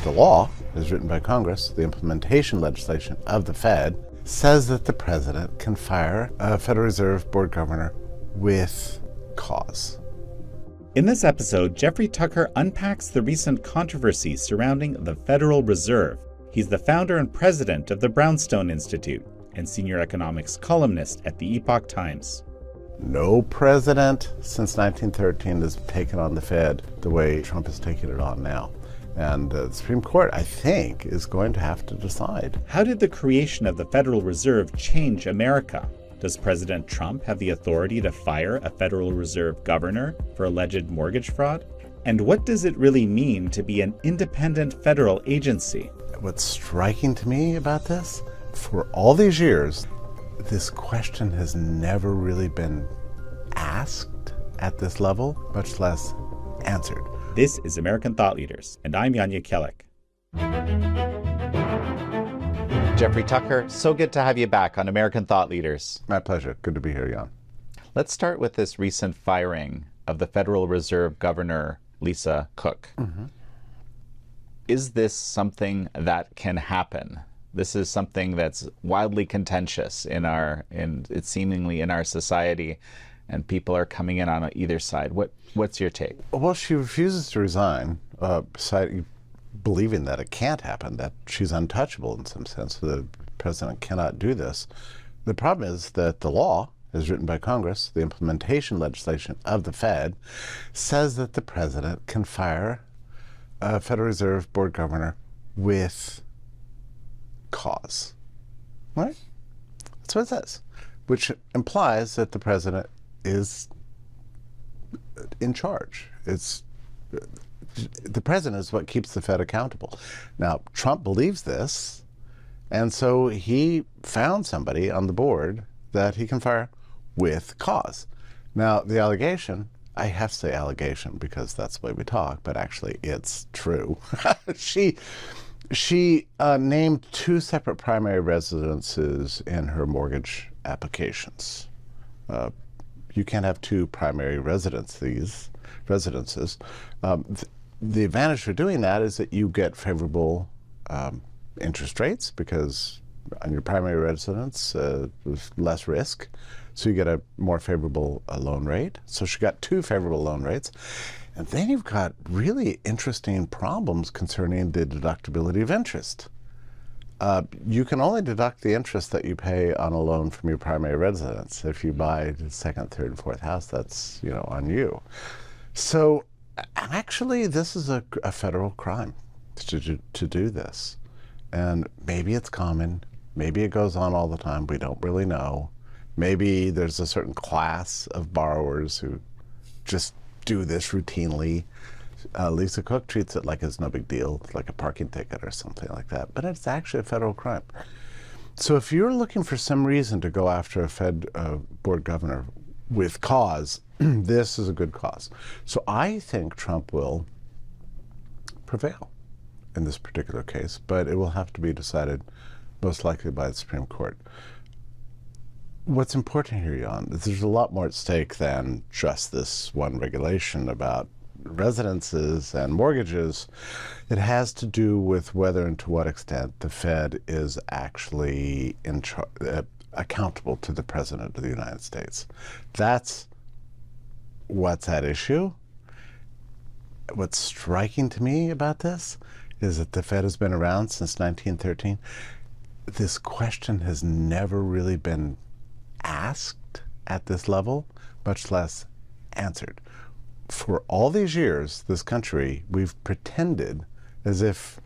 The law is written by Congress. The implementation legislation of the Fed says that the president can fire a Federal Reserve Board governor with cause. In this episode, Jeffrey Tucker unpacks the recent controversy surrounding the Federal Reserve. He's the founder and president of the Brownstone Institute and senior economics columnist at the Epoch Times. No president since 1913 has taken on the Fed the way Trump is taking it on now. And the Supreme Court, I think, is going to have to decide. How did the creation of the Federal Reserve change America? Does President Trump have the authority to fire a Federal Reserve governor for alleged mortgage fraud? And what does it really mean to be an independent federal agency? What's striking to me about this, for all these years, this question has never really been asked at this level, much less answered. This is American Thought Leaders, and I'm Yanya Kellick. Jeffrey Tucker, so good to have you back on American Thought Leaders. My pleasure. Good to be here, Jan. Let's start with this recent firing of the Federal Reserve Governor, Lisa Cook. Mm-hmm. Is this something that can happen? This is something that's wildly contentious it's seemingly in our society, and people are coming in on either side. What's your take? Well, she refuses to resign, believing that it can't happen, that she's untouchable in some sense, the president cannot do this. The problem is that the law is written by Congress. The implementation legislation of the Fed says that the president can fire a Federal Reserve Board governor with cause. Right? That's what it says, which implies that the president is in charge. The president is what keeps the Fed accountable. Now, Trump believes this, and so he found somebody on the board that he can fire with cause. Now, the allegation, I have to say allegation because that's the way we talk, but actually it's true. She named two separate primary residences in her mortgage applications. You can't have two primary residences. The advantage for doing that is that you get favorable interest rates because on your primary residence there's less risk, so you get a more favorable loan rate. So she got two favorable loan rates. And then you've got really interesting problems concerning the deductibility of interest. You can only deduct the interest that you pay on a loan from your primary residence. If you buy the second, third, and fourth house, that's on you. So actually, this is a federal crime to do this. And maybe it's common. Maybe it goes on all the time. We don't really know. Maybe there's a certain class of borrowers who just do this routinely. Lisa Cook treats it like it's no big deal, like a parking ticket or something like that. But it's actually a federal crime. So if you're looking for some reason to go after a Fed board governor with cause, this is a good cause. So I think Trump will prevail in this particular case, but it will have to be decided most likely by the Supreme Court. What's important here, Jan, is there's a lot more at stake than just this one regulation about residences and mortgages. It has to do with whether and to what extent the Fed is actually accountable to the President of the United States. That's what's at issue. What's striking to me about this is that the Fed has been around since 1913. This question has never really been asked at this level, much less answered. For all these years, this country, we've pretended as if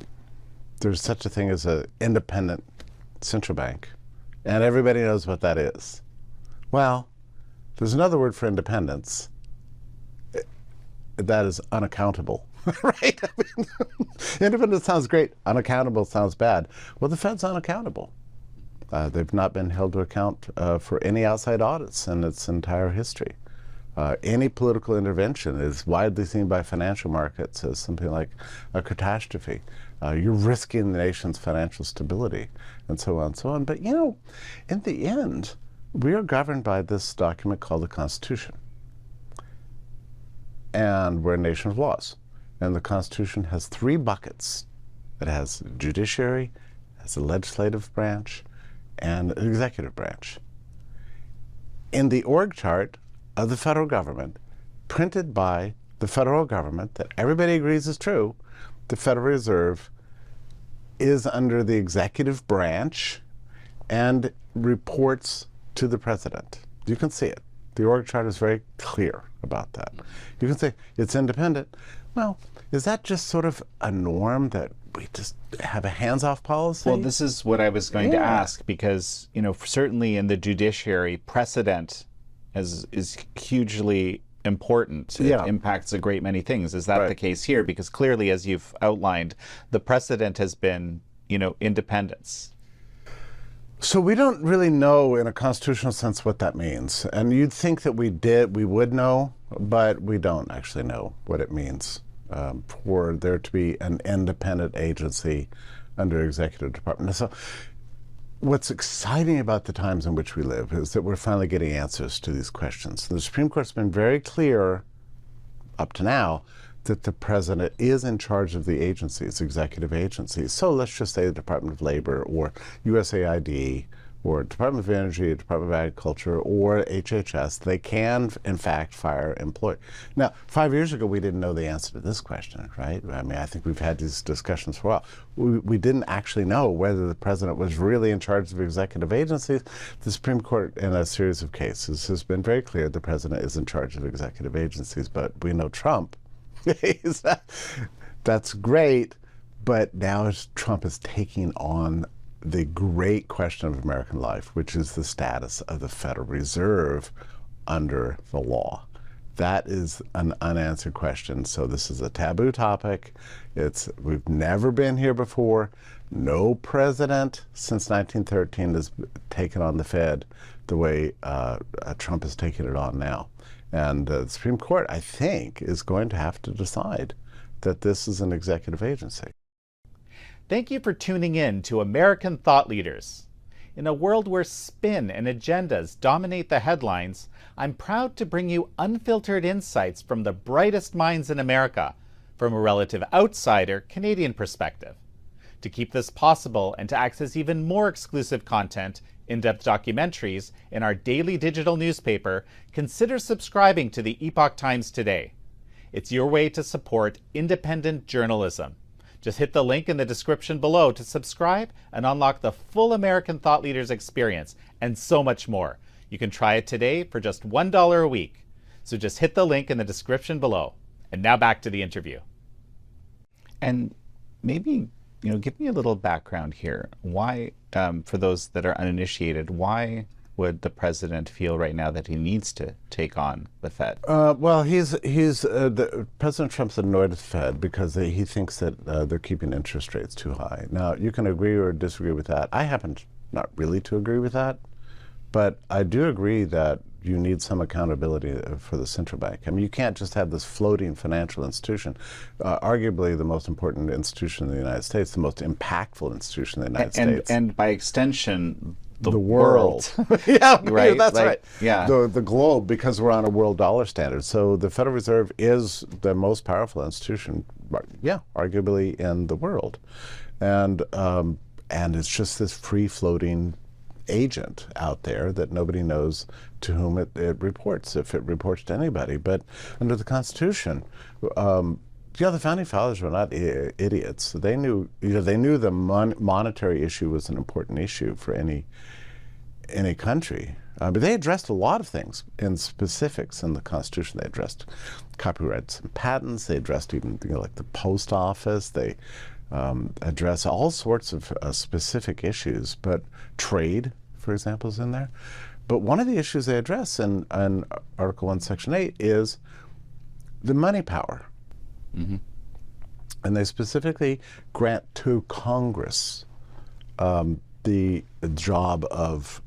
there's such a thing as an independent central bank, and everybody knows what that is. Well, there's another word for independence. That is unaccountable, right? I mean, independent sounds great. Unaccountable sounds bad. Well, the Fed's unaccountable. They've not been held to account for any outside audits in its entire history. Any political intervention is widely seen by financial markets as something like a catastrophe. You're risking the nation's financial stability, and so on and so on. But in the end, we are governed by this document called the Constitution. And we're a nation of laws. And the Constitution has three buckets It has a judiciary, it has a legislative branch, and an executive branch. In the org chart of the federal government, printed by the federal government, that everybody agrees is true, the Federal Reserve is under the executive branch and reports to the president. You can see it. The org chart is very clear about that. You can say it's independent. Well, is that just sort of a norm that we just have a hands-off policy? Well, this is what I was going to ask, because, you know, certainly in the judiciary, precedent is hugely important. It impacts a great many things. Is that the case here? Because clearly, as you've outlined, the precedent has been, you know, independence. So we don't really know in a constitutional sense what that means. And you'd think that we would know, but we don't actually know what it means for there to be an independent agency under executive department. So what's exciting about the times in which we live is that we're finally getting answers to these questions. The Supreme Court's been very clear up to now that the president is in charge of the agencies, executive agencies. So let's just say the Department of Labor or USAID or Department of Energy, Department of Agriculture, or HHS. They can, in fact, fire employees. Now, 5 years ago, we didn't know the answer to this question, right? I mean, I think we've had these discussions for a while. We didn't actually know whether the president was really in charge of executive agencies. The Supreme Court, in a series of cases, has been very clear the president is in charge of executive agencies, but we know Trump. That's great, but now Trump is taking on the great question of American life, which is the status of the Federal Reserve under the law. That is an unanswered question. So this is a taboo topic. We've never been here before. No president since 1913 has taken on the Fed the way Trump is taking it on now. And the Supreme Court, I think, is going to have to decide that this is an executive agency. Thank you for tuning in to American Thought Leaders. In a world where spin and agendas dominate the headlines, I'm proud to bring you unfiltered insights from the brightest minds in America, from a relative outsider Canadian perspective. To keep this possible and to access even more exclusive content, in-depth documentaries, in our daily digital newspaper, consider subscribing to the Epoch Times today. It's your way to support independent journalism. Just hit the link in the description below to subscribe and unlock the full American Thought Leaders experience and so much more. You can try it today for just $1 a week. So just hit the link in the description below. And now back to the interview. And maybe, you know, give me a little background here. Why, for those that are uninitiated, why would the president feel right now that he needs to take on the Fed? Well, President Trump's annoyed at the Fed because he thinks that they're keeping interest rates too high. Now, you can agree or disagree with that. I happen not really to agree with that, but I do agree that you need some accountability for the central bank. I mean, you can't just have this floating financial institution, arguably the most important institution in the United States, the most impactful institution in the United States. And by extension, the world. Yeah, right. That's right. Yeah. The globe, because we're on a world dollar standard. So the Federal Reserve is the most powerful institution, yeah, arguably in the world. And it's just this free-floating agent out there that nobody knows to whom it reports, if it reports to anybody. But under the Constitution, the founding fathers were not idiots. They knew, they knew the monetary issue was an important issue for any country. But they addressed a lot of things in specifics in the Constitution. They addressed copyrights and patents. They addressed even like the post office. They address all sorts of specific issues. But trade, for example, is in there. But one of the issues they address in Article 1, Section 8 is the money power. Mm-hmm. And they specifically grant to Congress the job of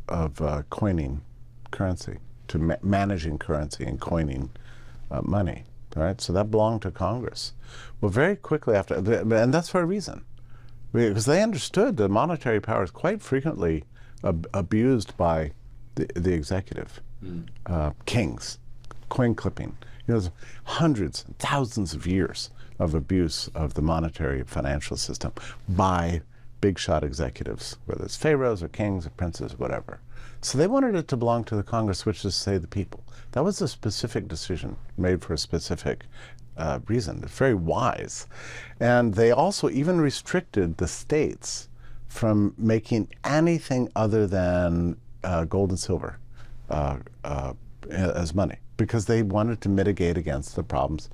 coining currency, to managing currency and coining money. All right, so that belonged to Congress. Well, very quickly after, and that's for a reason, because they understood that monetary power is quite frequently abused by the executive, kings, coin clipping. There's hundreds, thousands of years of abuse of the monetary financial system by big shot executives, whether it's pharaohs or kings or princes, whatever. So they wanted it to belong to the Congress, which is to say the people. That was a specific decision made for a specific reason. It's very wise. And they also even restricted the states from making anything other than gold and silver as money, because they wanted to mitigate against the problems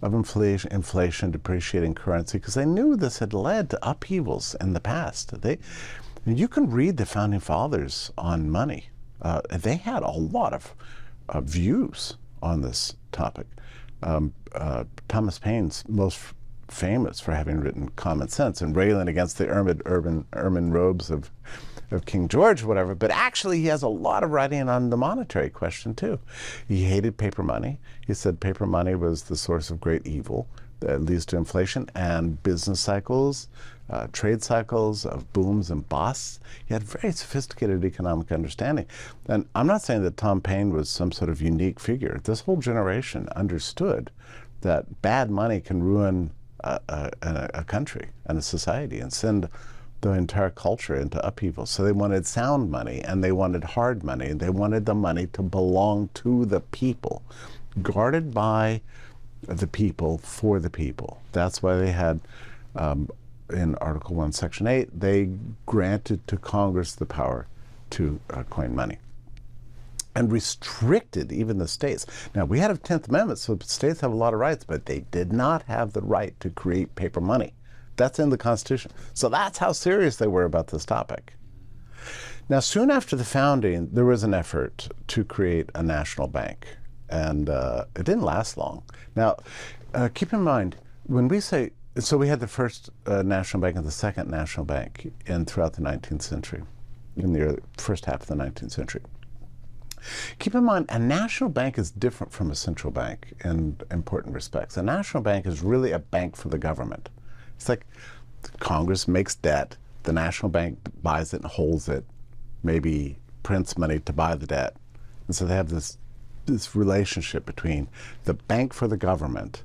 of inflation, depreciating currency, because they knew this had led to upheavals in the past. You can read the Founding Fathers on money. They had a lot of views on this topic. Thomas Paine's most famous for having written Common Sense and railing against the ermine robes of King George or whatever, but actually he has a lot of writing on the monetary question too. He hated paper money. He said paper money was the source of great evil that leads to inflation and business cycles, trade cycles of booms and busts. He had very sophisticated economic understanding. And I'm not saying that Tom Paine was some sort of unique figure. This whole generation understood that bad money can ruin a country and a society and send the entire culture into upheaval. So they wanted sound money, and they wanted hard money, and they wanted the money to belong to the people, guarded by the people for the people. That's why they had, in Article 1, Section 8, they granted to Congress the power to coin money and restricted even the states. Now, we had a 10th Amendment, so states have a lot of rights, but they did not have the right to create paper money. That's in the Constitution. So that's how serious they were about this topic. Now, soon after the founding, there was an effort to create a national bank, and it didn't last long. Now, keep in mind, when we say, so we had the first national bank and the second national bank throughout the 19th century, in the first half of the 19th century. Keep in mind, a national bank is different from a central bank in important respects. A national bank is really a bank for the government. It's like Congress makes debt, the national bank buys it and holds it, maybe prints money to buy the debt. And so they have this relationship between the bank for the government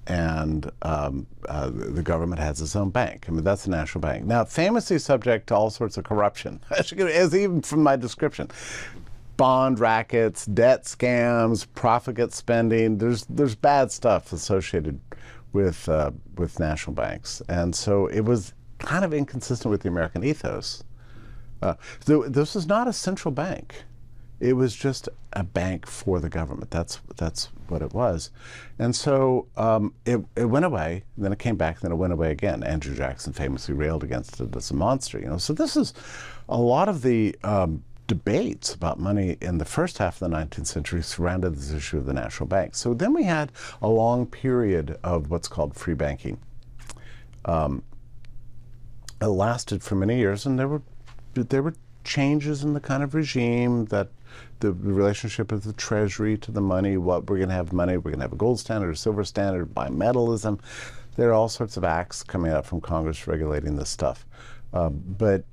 and the government has its own bank. I mean, that's the national bank. Now, famously subject to all sorts of corruption, as even from my description. Bond rackets, debt scams, profligate spending. There's bad stuff associated with national banks, and so it was kind of inconsistent with the American ethos. This was not a central bank; it was just a bank for the government. That's what it was, and so it went away. And then it came back. Then it went away again. Andrew Jackson famously railed against it as a monster. So this is a lot of the debates about money in the first half of the 19th century surrounded this issue of the national bank. So then we had a long period of what's called free banking. It lasted for many years, and there were changes in the kind of regime, that the relationship of the treasury to the money, what we're going to have money, we're going to have a gold standard, a silver standard, bimetallism. There are all sorts of acts coming out from Congress regulating this stuff. But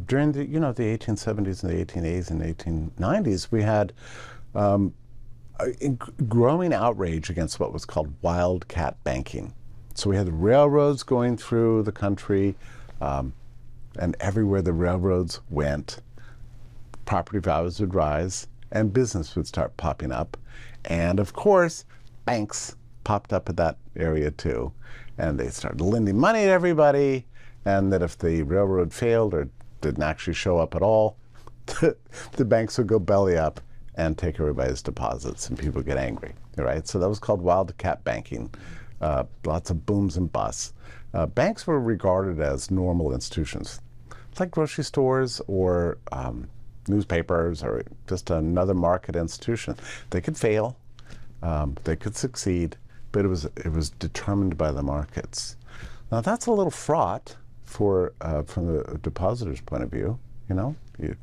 during the 1870s and the 1880s and 1890s, we had growing outrage against what was called wildcat banking. So we had the railroads going through the country, and everywhere the railroads went, property values would rise and business would start popping up. And of course, banks popped up at that area too. And they started lending money to everybody. And that if the railroad failed or didn't actually show up at all, the banks would go belly up and take everybody's deposits, and people get angry, right? So that was called wildcat banking. Lots of booms and busts. Banks were regarded as normal institutions, like grocery stores or newspapers or just another market institution. They could fail, they could succeed, but it was determined by the markets. Now that's a little fraught from the depositor's point of view. You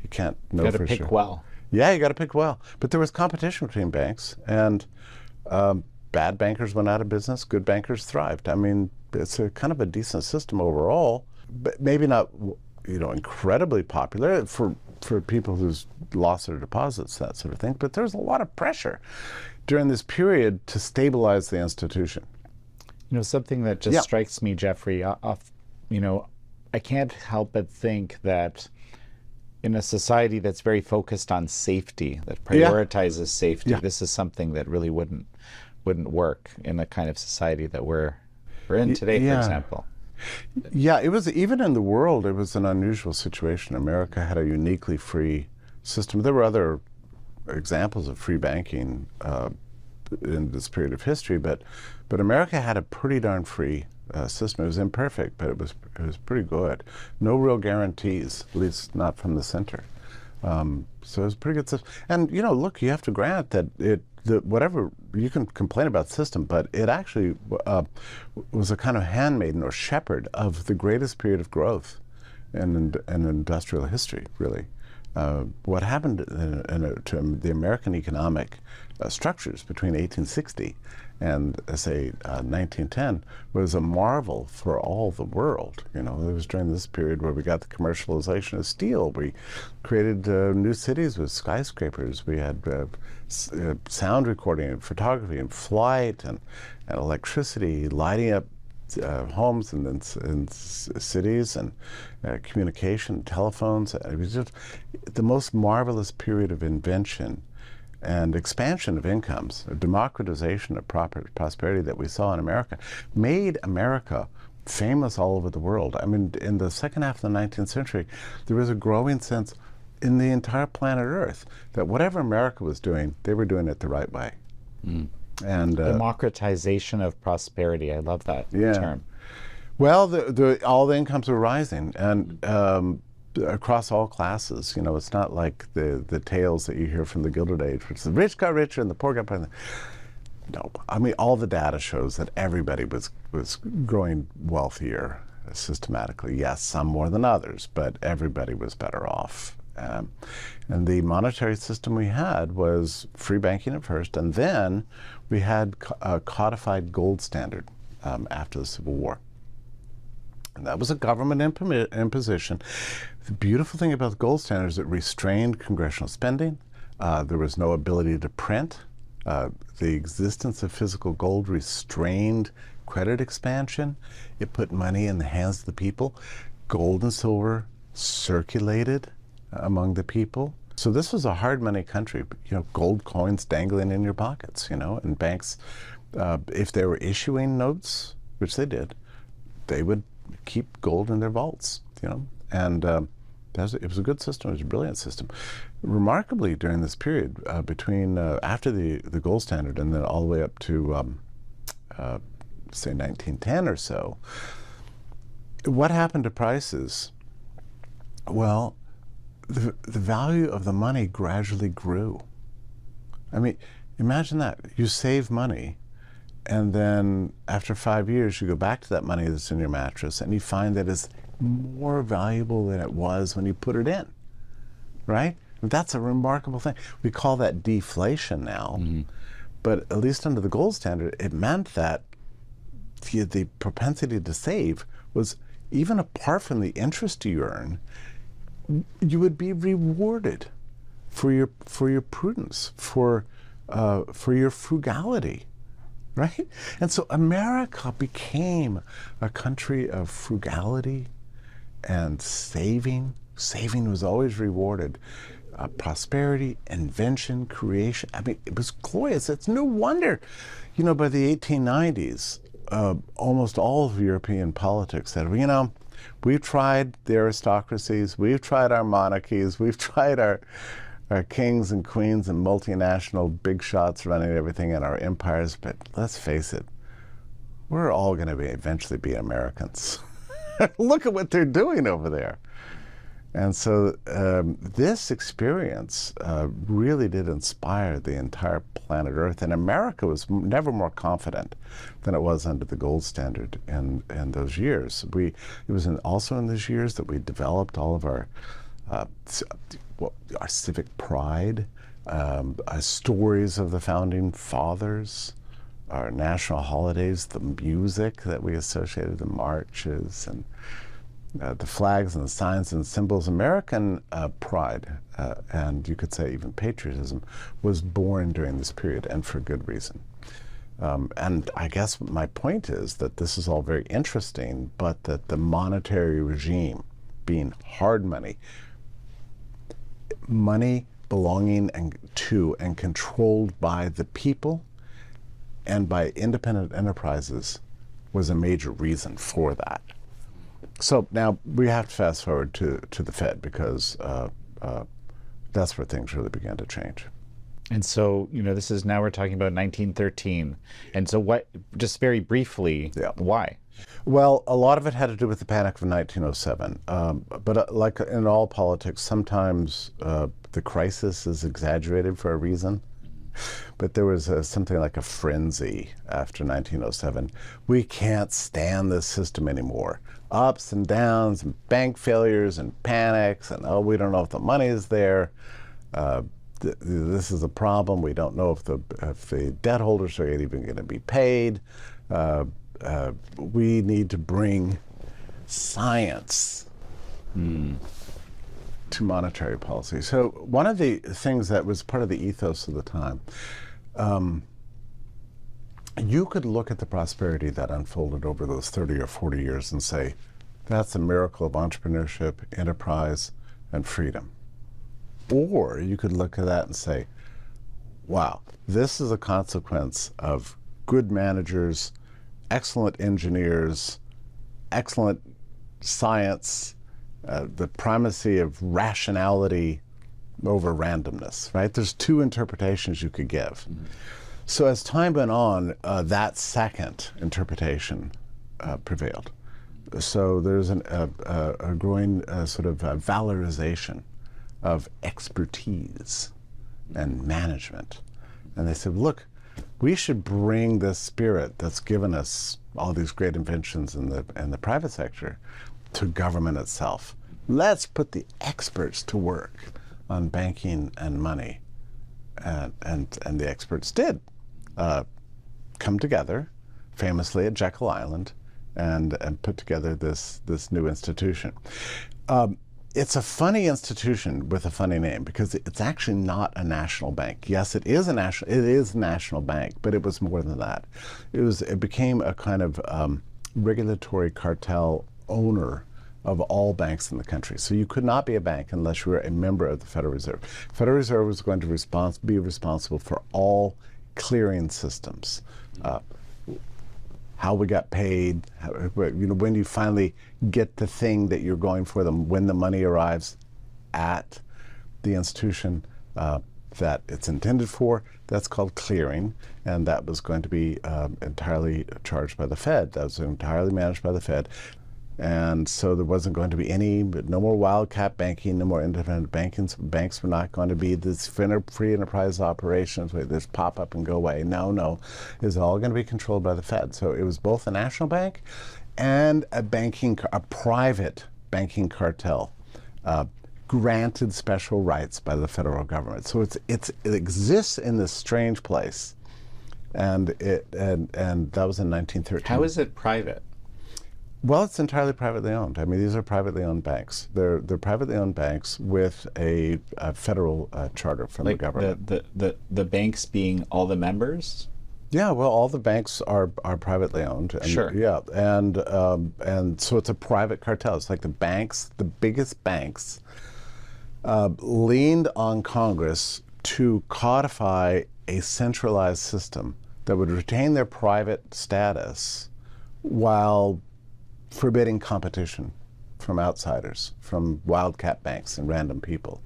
can't know for sure. You got to pick well. Yeah, you got to pick well. But there was competition between banks, and bad bankers went out of business. Good bankers thrived. I mean, it's a kind of a decent system overall, but maybe not, incredibly popular for people who's lost their deposits, that sort of thing. But there's a lot of pressure during this period to stabilize the institution. Something that just strikes me, Jeffrey, I can't help but think that in a society that's very focused on safety, that prioritizes safety, this is something that really wouldn't work in the kind of society that we're in today, for example. Yeah, it was, even in the world, it was an unusual situation. America had a uniquely free system. There were other examples of free banking in this period of history, but America had a pretty darn free system. It was imperfect, but it was pretty good. No real guarantees, at least not from the center. So it was pretty good system. And look, you have to grant that whatever you can complain about the system, but it actually was a kind of handmaiden or shepherd of the greatest period of growth in industrial history, really. What happened to the American economic structures between 1860 and, say, 1910 was a marvel for all the world. It was during this period where we got the commercialization of steel. We created new cities with skyscrapers. We had sound recording and photography and flight and electricity, lighting up homes and cities, and communication, telephones. It was just the most marvelous period of invention and expansion of incomes, a democratization of prosperity that we saw in America, made America famous all over the world. I mean, in the second half of the 19th century, there was a growing sense in the entire planet Earth that whatever America was doing, they were doing it the right way. And democratization of prosperity. I love that term. Well, all the incomes were rising, and across all classes. It's not like the tales that you hear from the Gilded Age, which the rich got richer and the poor got poorer. No, I mean, all the data shows that everybody was growing wealthier systematically. Yes, some more than others, but everybody was better off. And the monetary system we had was free banking at first, and then we had a codified gold standard after the Civil War. And that was a government imposition. The beautiful thing about the gold standard is it restrained congressional spending. There was no ability to print. The existence of physical gold restrained credit expansion. It put money in the hands of the people. Gold and silver circulated among the people. So this was a hard money country. Gold coins dangling in your pockets, and banks, if they were issuing notes, which they did, they would keep gold in their vaults, and it was a good system. It was a brilliant system. Remarkably, during this period between after the gold standard and then all the way up to say 1910 or so, what happened to prices? Well, the value of the money gradually grew. I mean, imagine that. You save money, and then after 5 years, you go back to that money that's in your mattress, and you find that it's more valuable than it was when you put it in, right? That's a remarkable thing. We call that deflation now, but at least under the gold standard, it meant that the propensity to save was, even apart from the interest you earn, you would be rewarded for your prudence, for your frugality, right? And so America became a country of frugality and saving. Saving was always rewarded. Prosperity, invention, creation. I mean, it was glorious. It's no wonder, by the 1890s, almost all of European politics said, we've tried the aristocracies, we've tried our monarchies, we've tried our kings and queens and multinational big shots running everything in our empires, but let's face it, we're all going to eventually be Americans. Look at what they're doing over there. And so this experience really did inspire the entire planet Earth, and America was never more confident than it was under the gold standard in those years. It was also in those years that we developed all of our civic pride, stories of the founding fathers, our national holidays, the music that we associated, the marches, and the flags and the signs and symbols. American pride, and you could say even patriotism, was born during this period, and for good reason. And I guess my point is that this is all very interesting, but that the monetary regime being hard money, money belonging to and controlled by the people and by independent enterprises, was a major reason for that. So now we have to fast forward to the Fed, because that's where things really began to change. And so, this is, now we're talking about 1913. And so what, just very briefly, why? Well, a lot of it had to do with the Panic of 1907. But like in all politics, sometimes the crisis is exaggerated for a reason. But there was something like a frenzy after 1907. We can't stand this system anymore. Ups and downs, and bank failures, and panics, and we don't know if the money is there. This is a problem. We don't know if the debt holders are even going to be paid. We need to bring science to monetary policy. So one of the things that was part of the ethos of the time, you could look at the prosperity that unfolded over those 30 or 40 years and say, that's a miracle of entrepreneurship, enterprise, and freedom. Or you could look at that and say, wow, this is a consequence of good managers, excellent engineers, excellent science, the primacy of rationality over randomness, right? There's two interpretations you could give. Mm-hmm. So as time went on, that second interpretation prevailed. So there's a growing sort of valorization of expertise and management. And they said, look, we should bring this spirit that's given us all these great inventions in the private sector to government itself. Let's put the experts to work on banking and money. And the experts did come together, famously at Jekyll Island, and put together this new institution. It's a funny institution with a funny name, because it's actually not a national bank. Yes, it is a national bank, but it was more than that. It became a kind of regulatory cartel owner of all banks in the country. So you could not be a bank unless you were a member of the Federal Reserve. Federal Reserve was going to be responsible for all clearing systems. How we got paid, when you finally get the thing that you're going for, when the money arrives at the institution that it's intended for, that's called clearing, and that was going to be entirely charged by the Fed. That was entirely managed by the Fed. And so there wasn't going to be no more wildcat banking, no more independent banking. Banks were not going to be this free enterprise operations where this pop up and go away. No. It was all going to be controlled by the Fed. So it was both a national bank and a private banking cartel, granted special rights by the federal government. So it exists in this strange place. And that was in 1913. How is it private? Well, it's entirely privately owned. I mean, these are privately owned banks. They're privately owned banks with a federal charter from the government. The banks being all the members? Yeah, well, all the banks are privately owned. And, sure. Yeah, and so it's a private cartel. It's like the biggest banks, leaned on Congress to codify a centralized system that would retain their private status while forbidding competition from outsiders, from wildcat banks and random people.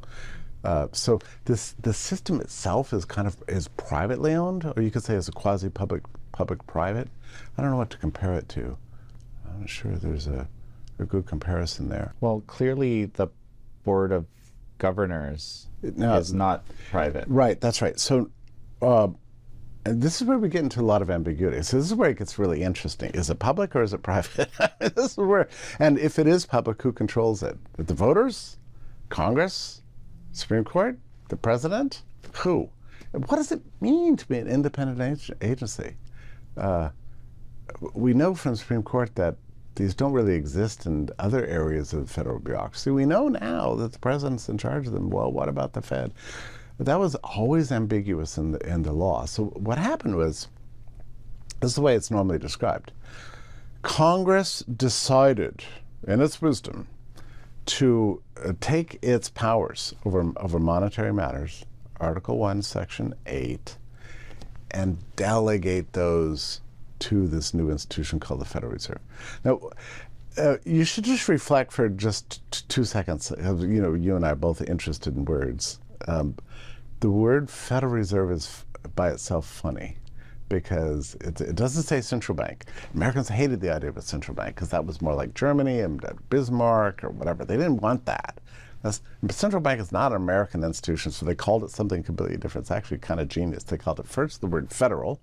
So the system itself is privately owned, or you could say it's a quasi-public-private. I don't know what to compare it to. I'm not sure there's a good comparison there. Well, clearly the Board of Governors is not private. Right, that's right. So and this is where we get into a lot of ambiguity. So this is where it gets really interesting. Is it public or is it private? This is where, and if it is public, who controls it? The voters? Congress? Supreme Court? The president? Who? What does it mean to be an independent agency? We know from the Supreme Court that these don't really exist in other areas of the federal bureaucracy. We know now that the president's in charge of them. Well, what about the Fed? That was always ambiguous in the law. So what happened was This is the way it's normally described. Congress decided, in its wisdom, to take its powers over monetary matters, Article 1, Section 8, and delegate those to this new institution called the Federal Reserve. Now, you should just reflect for just 2 seconds. You know, you and I are both interested in words. The word Federal Reserve is by itself funny, because it doesn't say central bank. Americans hated the idea of a central bank because that was more like Germany and Bismarck or whatever. They didn't want that. Central bank is not an American institution, so they called it something completely different. It's actually kind of genius. They called it first the word federal.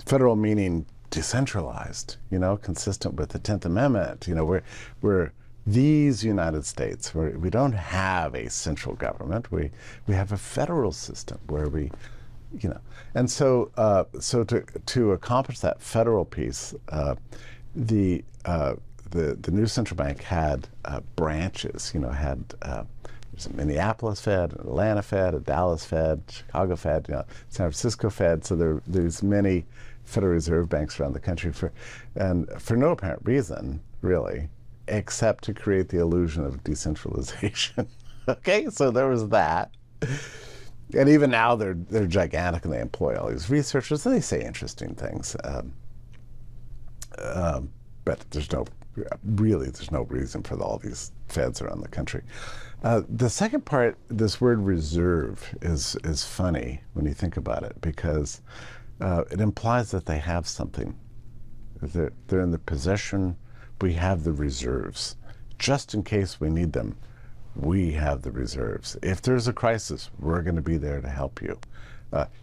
Federal meaning decentralized, you know, consistent with the 10th Amendment. You know, we're these United States, where we don't have a central government. We have a federal system where we, you know, and so to accomplish that federal piece, the new central bank had branches. You know, had there's a Minneapolis Fed, an Atlanta Fed, a Dallas Fed, Chicago Fed, you know, San Francisco Fed. So there's many Federal Reserve banks around the country for no apparent reason, really, except to create the illusion of decentralization. Okay, so there was that. And even now they're gigantic, and they employ all these researchers, and they say interesting things. But there's no reason for all these feds around the country. The second part, this word reserve, is funny when you think about it, because it implies that they have something. They're in the possession. We have the reserves. Just in case we need them, we have the reserves. If there's a crisis, we're going to be there to help you.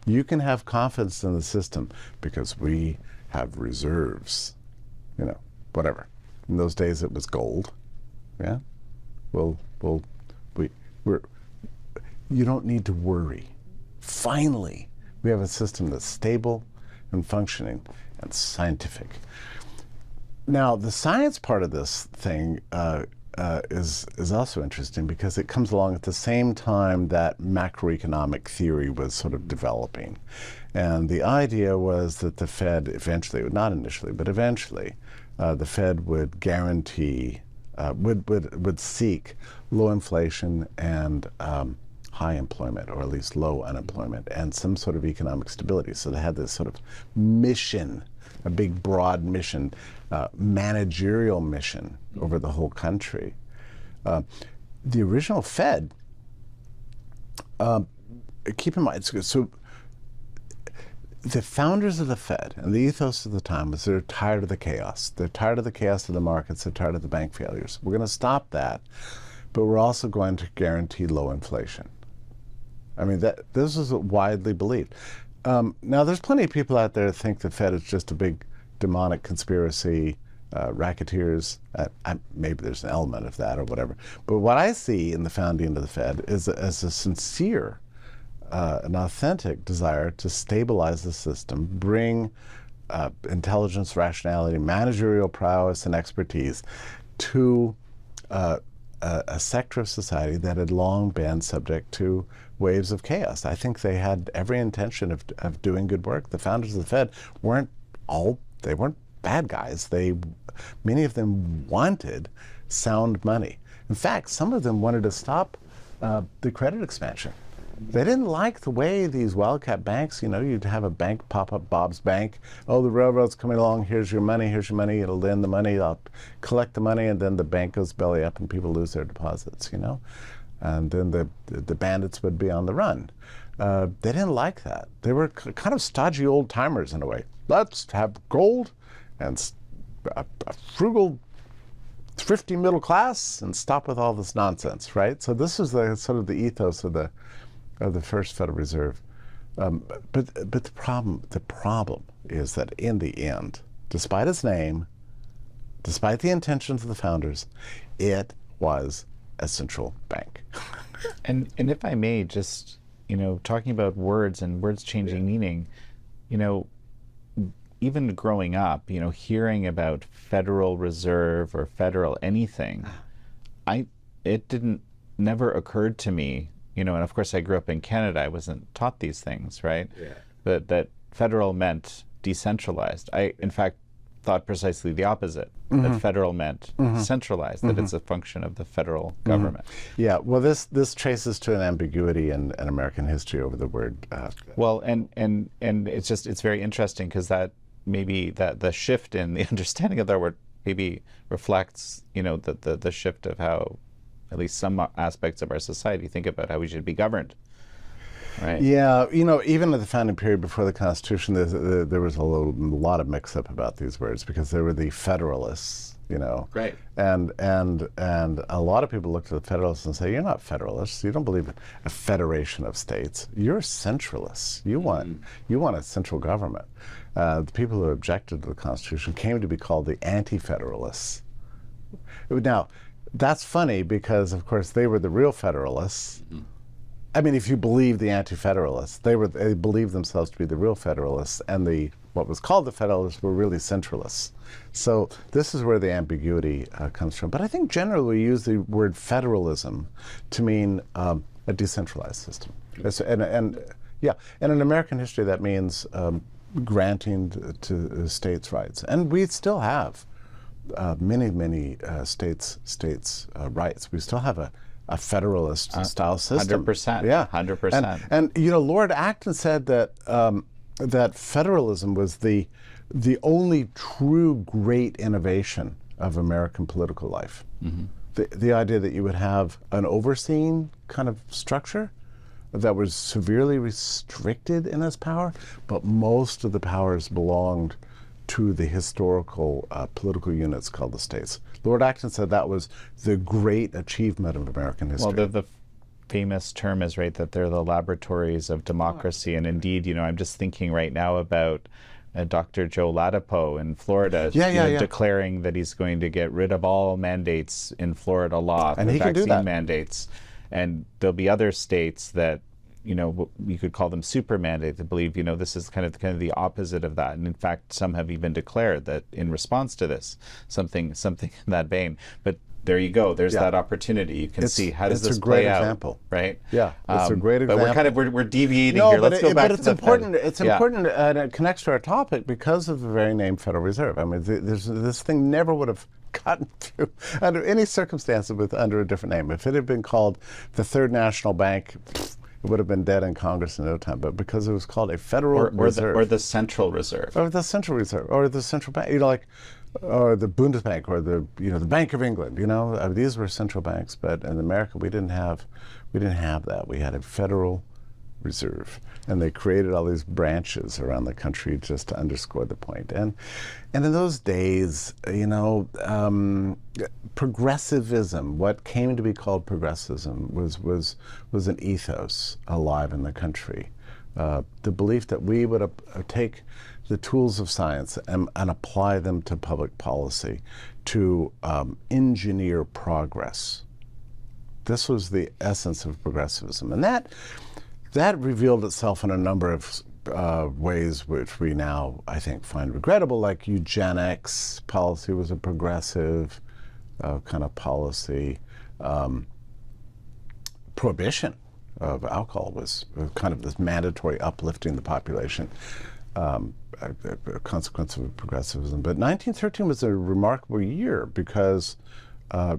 You can have confidence in the system because we have reserves. You know, whatever. In those days, it was gold. Yeah. You don't need to worry. Finally, we have a system that's stable and functioning and scientific. Now, the science part of this thing is also interesting, because it comes along at the same time that macroeconomic theory was sort of developing. And the idea was that the Fed eventually, not initially, but eventually, the Fed would guarantee, would seek low inflation and high employment, or at least low unemployment, and some sort of economic stability. So they had this sort of mission, a big broad mission, managerial mission over the whole country. The original Fed, keep in mind, so the founders of the Fed and the ethos of the time was they're tired of the chaos. They're tired of the chaos of the markets. They're tired of the bank failures. We're going to stop that, but we're also going to guarantee low inflation. I mean, this is widely believed. Now, there's plenty of people out there that think the Fed is just a big demonic conspiracy, racketeers. Maybe there's an element of that or whatever. But what I see in the founding of the Fed is as a sincere, an authentic desire to stabilize the system, bring intelligence, rationality, managerial prowess, and expertise to a sector of society that had long been subject to waves of chaos. I think they had every intention of doing good work. The founders of the Fed weren't bad guys. Many of them wanted sound money. In fact, some of them wanted to stop the credit expansion. They didn't like the way these wildcat banks, you know, you'd have a bank pop up, Bob's Bank. Oh, the railroad's coming along, here's your money, it'll lend the money, I'll collect the money, and then the bank goes belly up and people lose their deposits, you know? And then the bandits would be on the run. They didn't like that. They were kind of stodgy old timers in a way. Let's have gold and a frugal, thrifty middle class and stop with all this nonsense, right? So this is the sort of the ethos of the first Federal Reserve. But the problem is that in the end, despite its name, despite the intentions of the founders, it was a central bank. And if I may, just, you know, talking about words and words changing meaning, you know, even growing up, you know, hearing about Federal Reserve or federal anything, it never occurred to me, you know, and of course I grew up in Canada, I wasn't taught these things, right? Yeah. That federal meant decentralized. I, in fact, thought precisely the opposite, that federal meant centralized, that it's a function of the federal government. Yeah, well, this traces to an ambiguity in American history over the word. Well, and it's very interesting because that maybe that the shift in the understanding of that word maybe reflects, the shift of how at least some aspects of our society think about how we should be governed. Right. Yeah, even at the founding period before the Constitution, there was a lot of mix-up about these words because there were the Federalists, Right. and a lot of people look to the Federalists and say, "You're not Federalists. You don't believe in a federation of states. You're centralists. You want a central government." The people who objected to the Constitution came to be called the Anti-Federalists. Now, that's funny because, of course, they were the real Federalists. I mean, if you believe the Anti-Federalists, they believed themselves to be the real Federalists, and what was called the Federalists were really centralists. So this is where the ambiguity comes from. But I think generally we use the word federalism to mean a decentralized system. And in American history that means granting to states' rights, and we still have many states' rights. We still have a federalist style system. 100%. Yeah, 100%. And Lord Acton said that that federalism was the only true great innovation of American political life. The idea that you would have an overseeing kind of structure that was severely restricted in its power, but most of the powers belonged to the historical political units called the states. Lord Acton said that was the great achievement of American history. Well, the famous term is, right, that they're the laboratories of democracy. And indeed, I'm just thinking right now about Dr. Joe Ladapo in Florida declaring that he's going to get rid of all mandates in Florida law, and the he can do that. vaccine mandates. And there'll be other states that, you could call them super mandates, that believe, this is kind of the opposite of that. And in fact, some have even declared that in response to this, something in that vein. But there you go. There's that opportunity. You can see how does this play out. It's a great example, right? Yeah, it's a great example. But we're deviating here. Let's go back to the important. It's important, and it connects to our topic because of the very name Federal Reserve. I mean, this thing never would have gotten through under any circumstances under a different name. If it had been called the Third National Bank, it would have been dead in Congress in no time. But because it was called a Federal Reserve, or the Central Reserve, or the Central Reserve, or the Central Bank, or the Bundesbank, or the Bank of England. These were central banks. But in America, we didn't have that. We had a Federal Reserve, and they created all these branches around the country just to underscore the point. And in those days, progressivism, what came to be called progressivism, was an ethos alive in the country. The belief that we would take the tools of science and apply them to public policy to engineer progress. This was the essence of progressivism, and that revealed itself in a number of ways which we now, I think, find regrettable, like eugenics policy was a progressive kind of policy. Prohibition of alcohol was kind of this mandatory uplifting the population, a consequence of progressivism. But 1913 was a remarkable year because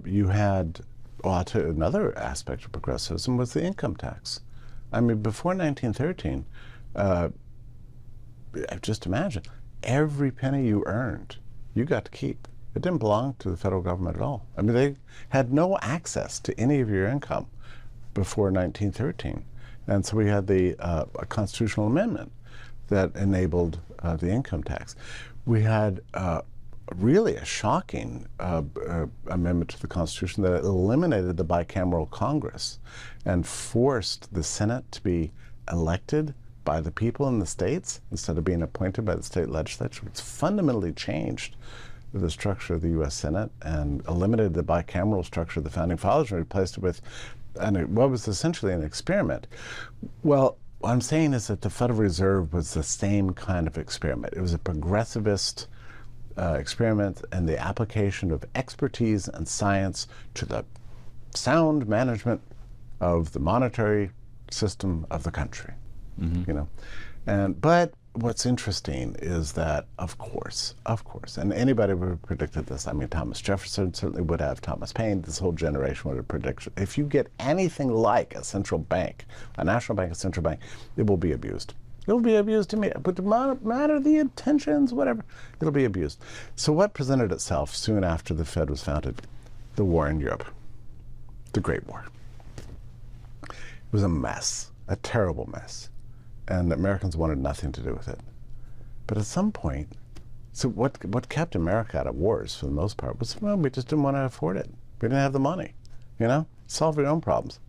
you had, I'll tell you, another aspect of progressivism was the income tax. I mean, before 1913, just imagine, every penny you earned, you got to keep. It didn't belong to the federal government at all. I mean, they had no access to any of your income before 1913. And so we had a constitutional amendment that enabled the income tax. We had really a shocking amendment to the Constitution that eliminated the bicameral Congress and forced the Senate to be elected by the people in the states instead of being appointed by the state legislature. It's fundamentally changed the structure of the U.S. Senate and eliminated the bicameral structure of the Founding Fathers and replaced it with what was essentially an experiment. Well, what I'm saying is that the Federal Reserve was the same kind of experiment. It was a progressivist experiment in the application of expertise and science to the sound management of the monetary system of the country. But what's interesting is that, of course, and anybody would have predicted this. I mean, Thomas Jefferson certainly would have, Thomas Paine, this whole generation would have predicted. If you get anything like a central bank, a national bank, a central bank, it will be abused. It will be abused immediately. But no matter the intentions, whatever, it'll be abused. So what presented itself soon after the Fed was founded? The war in Europe, the Great War. It was a mess, a terrible mess. And the Americans wanted nothing to do with it. But at some point, so what kept America out of wars for the most part was, well, we just didn't want to afford it. We didn't have the money, you know? Solve your own problems.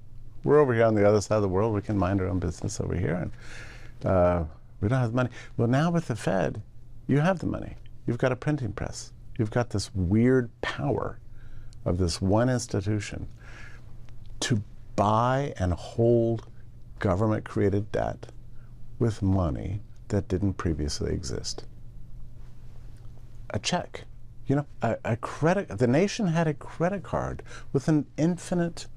We're over here on the other side of the world. We can mind our own business over here. And we don't have the money. Well, now with the Fed, you have the money. You've got a printing press. You've got this weird power of this one institution to buy and hold government-created debt with money that didn't previously exist. A check, you know, a credit. The nation had a credit card with an infinite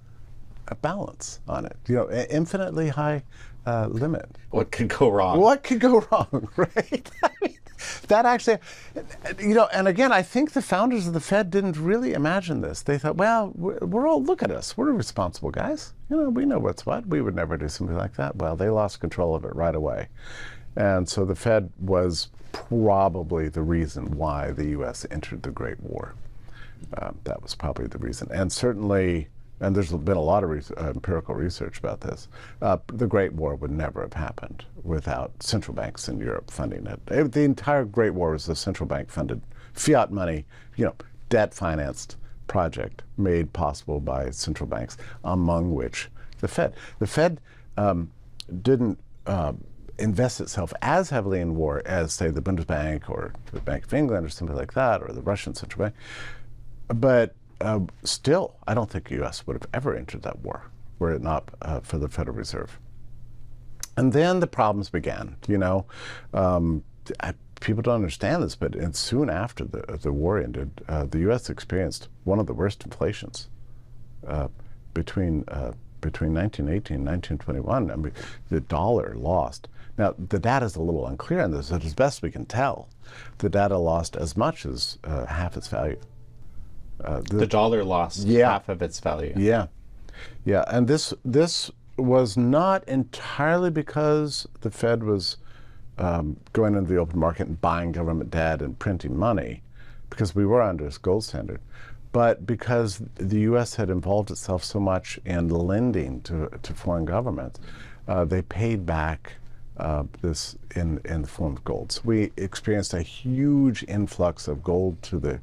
balance on it, you know, infinitely high limit. What could go wrong? What could go wrong, right? I mean, that actually, you know, and again, I think the founders of the Fed didn't really imagine this. They thought, well, we're all, look at us. We're responsible guys. You know, we know what's what. We would never do something like that. Well, they lost control of it right away. And so the Fed was probably the reason why the U.S. entered the Great War. That was probably the reason. And certainly, and there's been a lot of empirical research about this, the Great War would never have happened without central banks in Europe funding it. The entire Great War was a central bank funded fiat money, you know, debt financed project made possible by central banks, among which the Fed. The Fed didn't invest itself as heavily in war as, say, the Bundesbank or the Bank of England or something like that, or the Russian central bank. But still, I don't think the U.S. would have ever entered that war were it not for the Federal Reserve. And then the problems began. You know, people don't understand this, but soon after the war ended, the U.S. experienced one of the worst inflations between 1918 and 1921. I mean, the dollar lost. Now, the data is a little unclear on this, but as best we can tell, the data lost as much as half its value. The dollar lost half of its value. Yeah, yeah, and this was not entirely because the Fed was going into the open market and buying government debt and printing money, because we were under this gold standard, but because the U.S. had involved itself so much in lending to foreign governments, they paid back this in the form of gold. So we experienced a huge influx of gold to the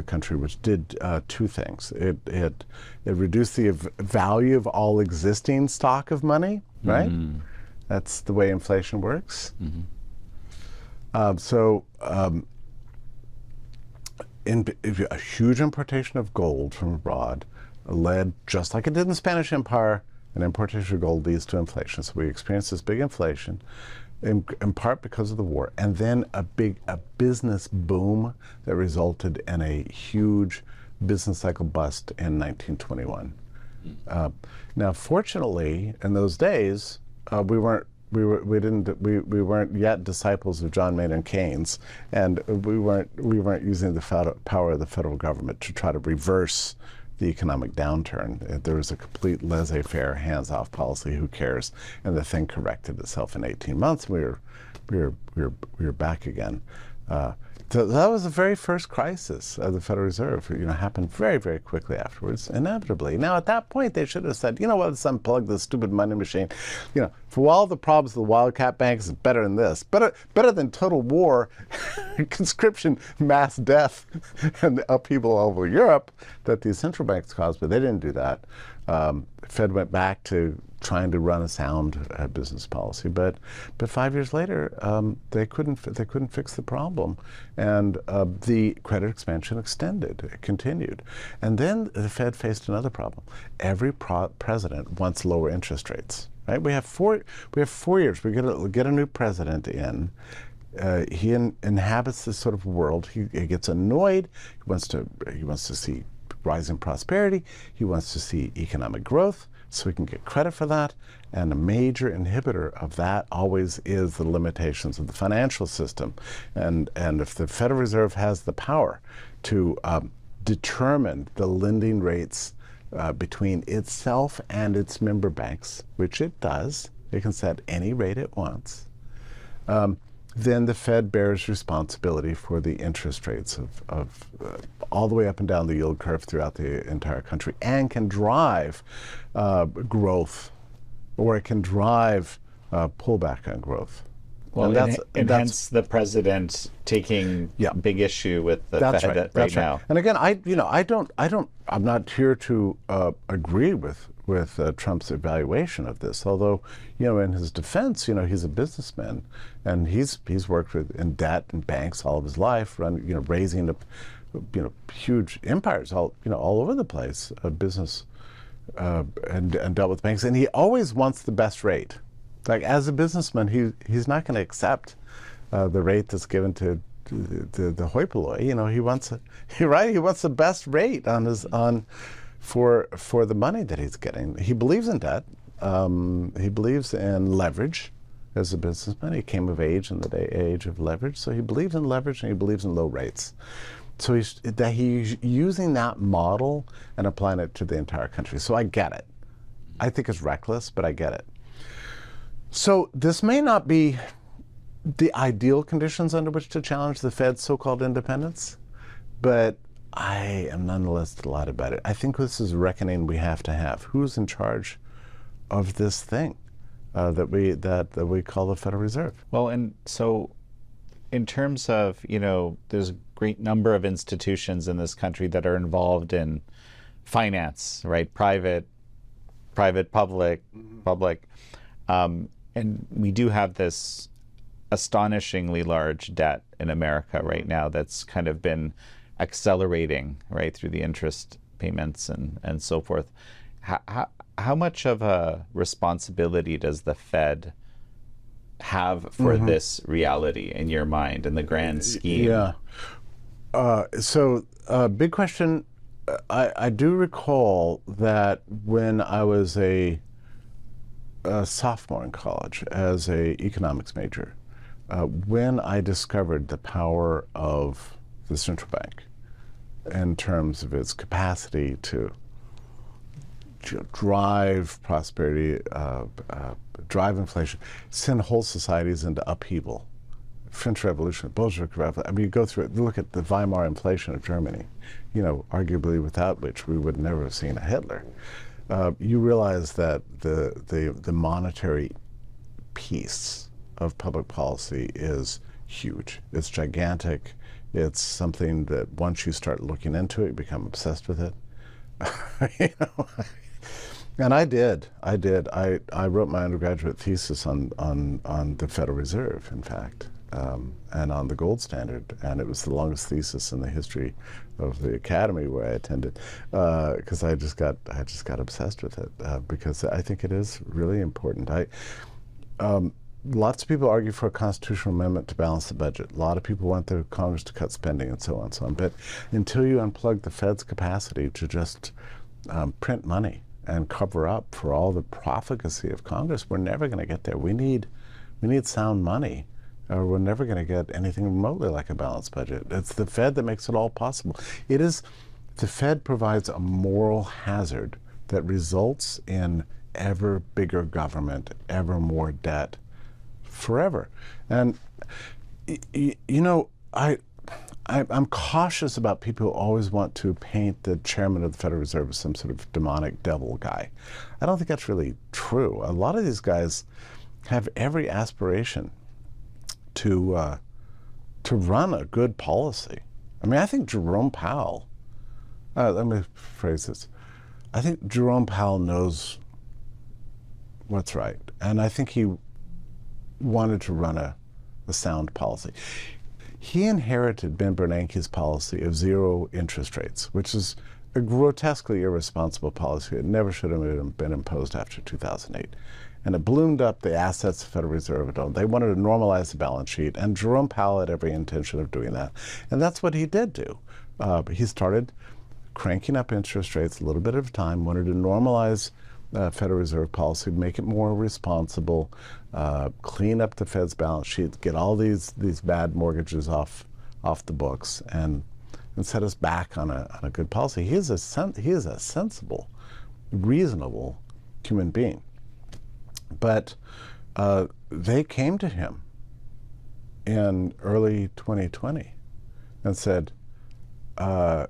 country, which did two things. It reduced the value of all existing stock of money, right? Mm-hmm. That's the way inflation works. Mm-hmm. A huge importation of gold from abroad led, just like it did in the Spanish Empire, an importation of gold leads to inflation. So we experienced this big inflation, in part because of the war, and then a business boom that resulted in a huge business cycle bust in 1921. Now, fortunately, in those days, we weren't yet disciples of John Maynard Keynes, and we weren't using the power of the federal government to try to reverse the economic downturn. There was a complete laissez-faire, hands-off policy. Who cares? And the thing corrected itself in 18 months. We were back again. So that was the very first crisis of the Federal Reserve. You know, happened very, very quickly afterwards, inevitably. Now, at that point, they should have said, you know what, let's unplug this stupid money machine. You know, for all the problems of the wildcat banks, it's better than this. Better than total war, conscription, mass death, and the upheaval all over Europe that these central banks caused. But they didn't do that. The Fed went back to trying to run a sound business policy, but 5 years later, they couldn't fix the problem, and the credit expansion extended, it continued, and then the Fed faced another problem. Every president wants lower interest rates, right? We have 4 years. We get a new president in. He inhabits this sort of world. He gets annoyed. He wants to see rising prosperity. He wants to see economic growth. so we can get credit for that. And a major inhibitor of that always is the limitations of the financial system. And if the Federal Reserve has the power to determine the lending rates between itself and its member banks, which it does, it can set any rate it wants, then the Fed bears responsibility for the interest rates of all the way up and down the yield curve throughout the entire country, and can drive growth, or it can drive pullback on growth. Well, and hence the president taking big issue with the Fed right now. And again, I'm not here to agree with Trump's evaluation of this. Although, in his defense, he's a businessman, and he's worked in debt and banks all of his life, raising up, huge empires all over the place, business, and dealt with banks. And he always wants the best rate. Like, as a businessman, he's not going to accept the rate that's given to the hoi polloi. He wants the best rate for the money that he's getting. He believes in debt. He believes in leverage as a businessman. He came of age in the age of leverage, so he believes in leverage and he believes in low rates. So he's using that model and applying it to the entire country. So I get it. I think it's reckless, but I get it. So this may not be the ideal conditions under which to challenge the Fed's so-called independence, but I am nonetheless delighted about it. I think this is a reckoning we have to have. Who's in charge of this thing that we call the Federal Reserve? Well, and so in terms of, there's a great number of institutions in this country that are involved in finance, right? Private, public, public. And we do have this astonishingly large debt in America right now that's kind of been accelerating, right, through the interest payments and so forth. How much of a responsibility does the Fed have for this reality in your mind, in the grand scheme? Yeah. So big question. I do recall that when I was a sophomore in college as a economics major, when I discovered the power of the central bank in terms of its capacity to drive prosperity, drive inflation, send whole societies into upheaval. French Revolution, Bolshevik Revolution. I mean, you go through it, look at the Weimar inflation of Germany, arguably without which we would never have seen a Hitler. You realize that the monetary piece of public policy is huge. It's gigantic. It's something that once you start looking into it, you become obsessed with it. And I did. I wrote my undergraduate thesis on the Federal Reserve, in fact, and on the gold standard. And it was the longest thesis in the history of the academy where I attended, because I just got obsessed with it, because I think it is really important. Lots of people argue for a constitutional amendment to balance the budget. A lot of people want the Congress to cut spending and so on and so on. But until you unplug the Fed's capacity to just print money and cover up for all the profligacy of Congress, we're never going to get there. We need sound money, or we're never going to get anything remotely like a balanced budget. It's the Fed that makes it all possible. The Fed provides a moral hazard that results in ever bigger government, ever more debt, forever. And I'm cautious about people who always want to paint the chairman of the Federal Reserve as some sort of demonic devil guy. I don't think that's really true. A lot of these guys have every aspiration to run a good policy. I mean, I think Jerome Powell, let me phrase this. I think Jerome Powell knows what's right. And I think he wanted to run a sound policy. He inherited Ben Bernanke's policy of zero interest rates, which is a grotesquely irresponsible policy. It never should have been imposed after 2008. And it ballooned up the assets of the Federal Reserve. They wanted to normalize the balance sheet, and Jerome Powell had every intention of doing that. And that's what he did do. He started cranking up interest rates a little bit at a time, wanted to normalize Federal Reserve policy, make it more responsible, clean up the Fed's balance sheet, get all these bad mortgages off the books, and set us back on a good policy. He is a sensible, reasonable human being. But they came to him in early 2020 and said, Mr.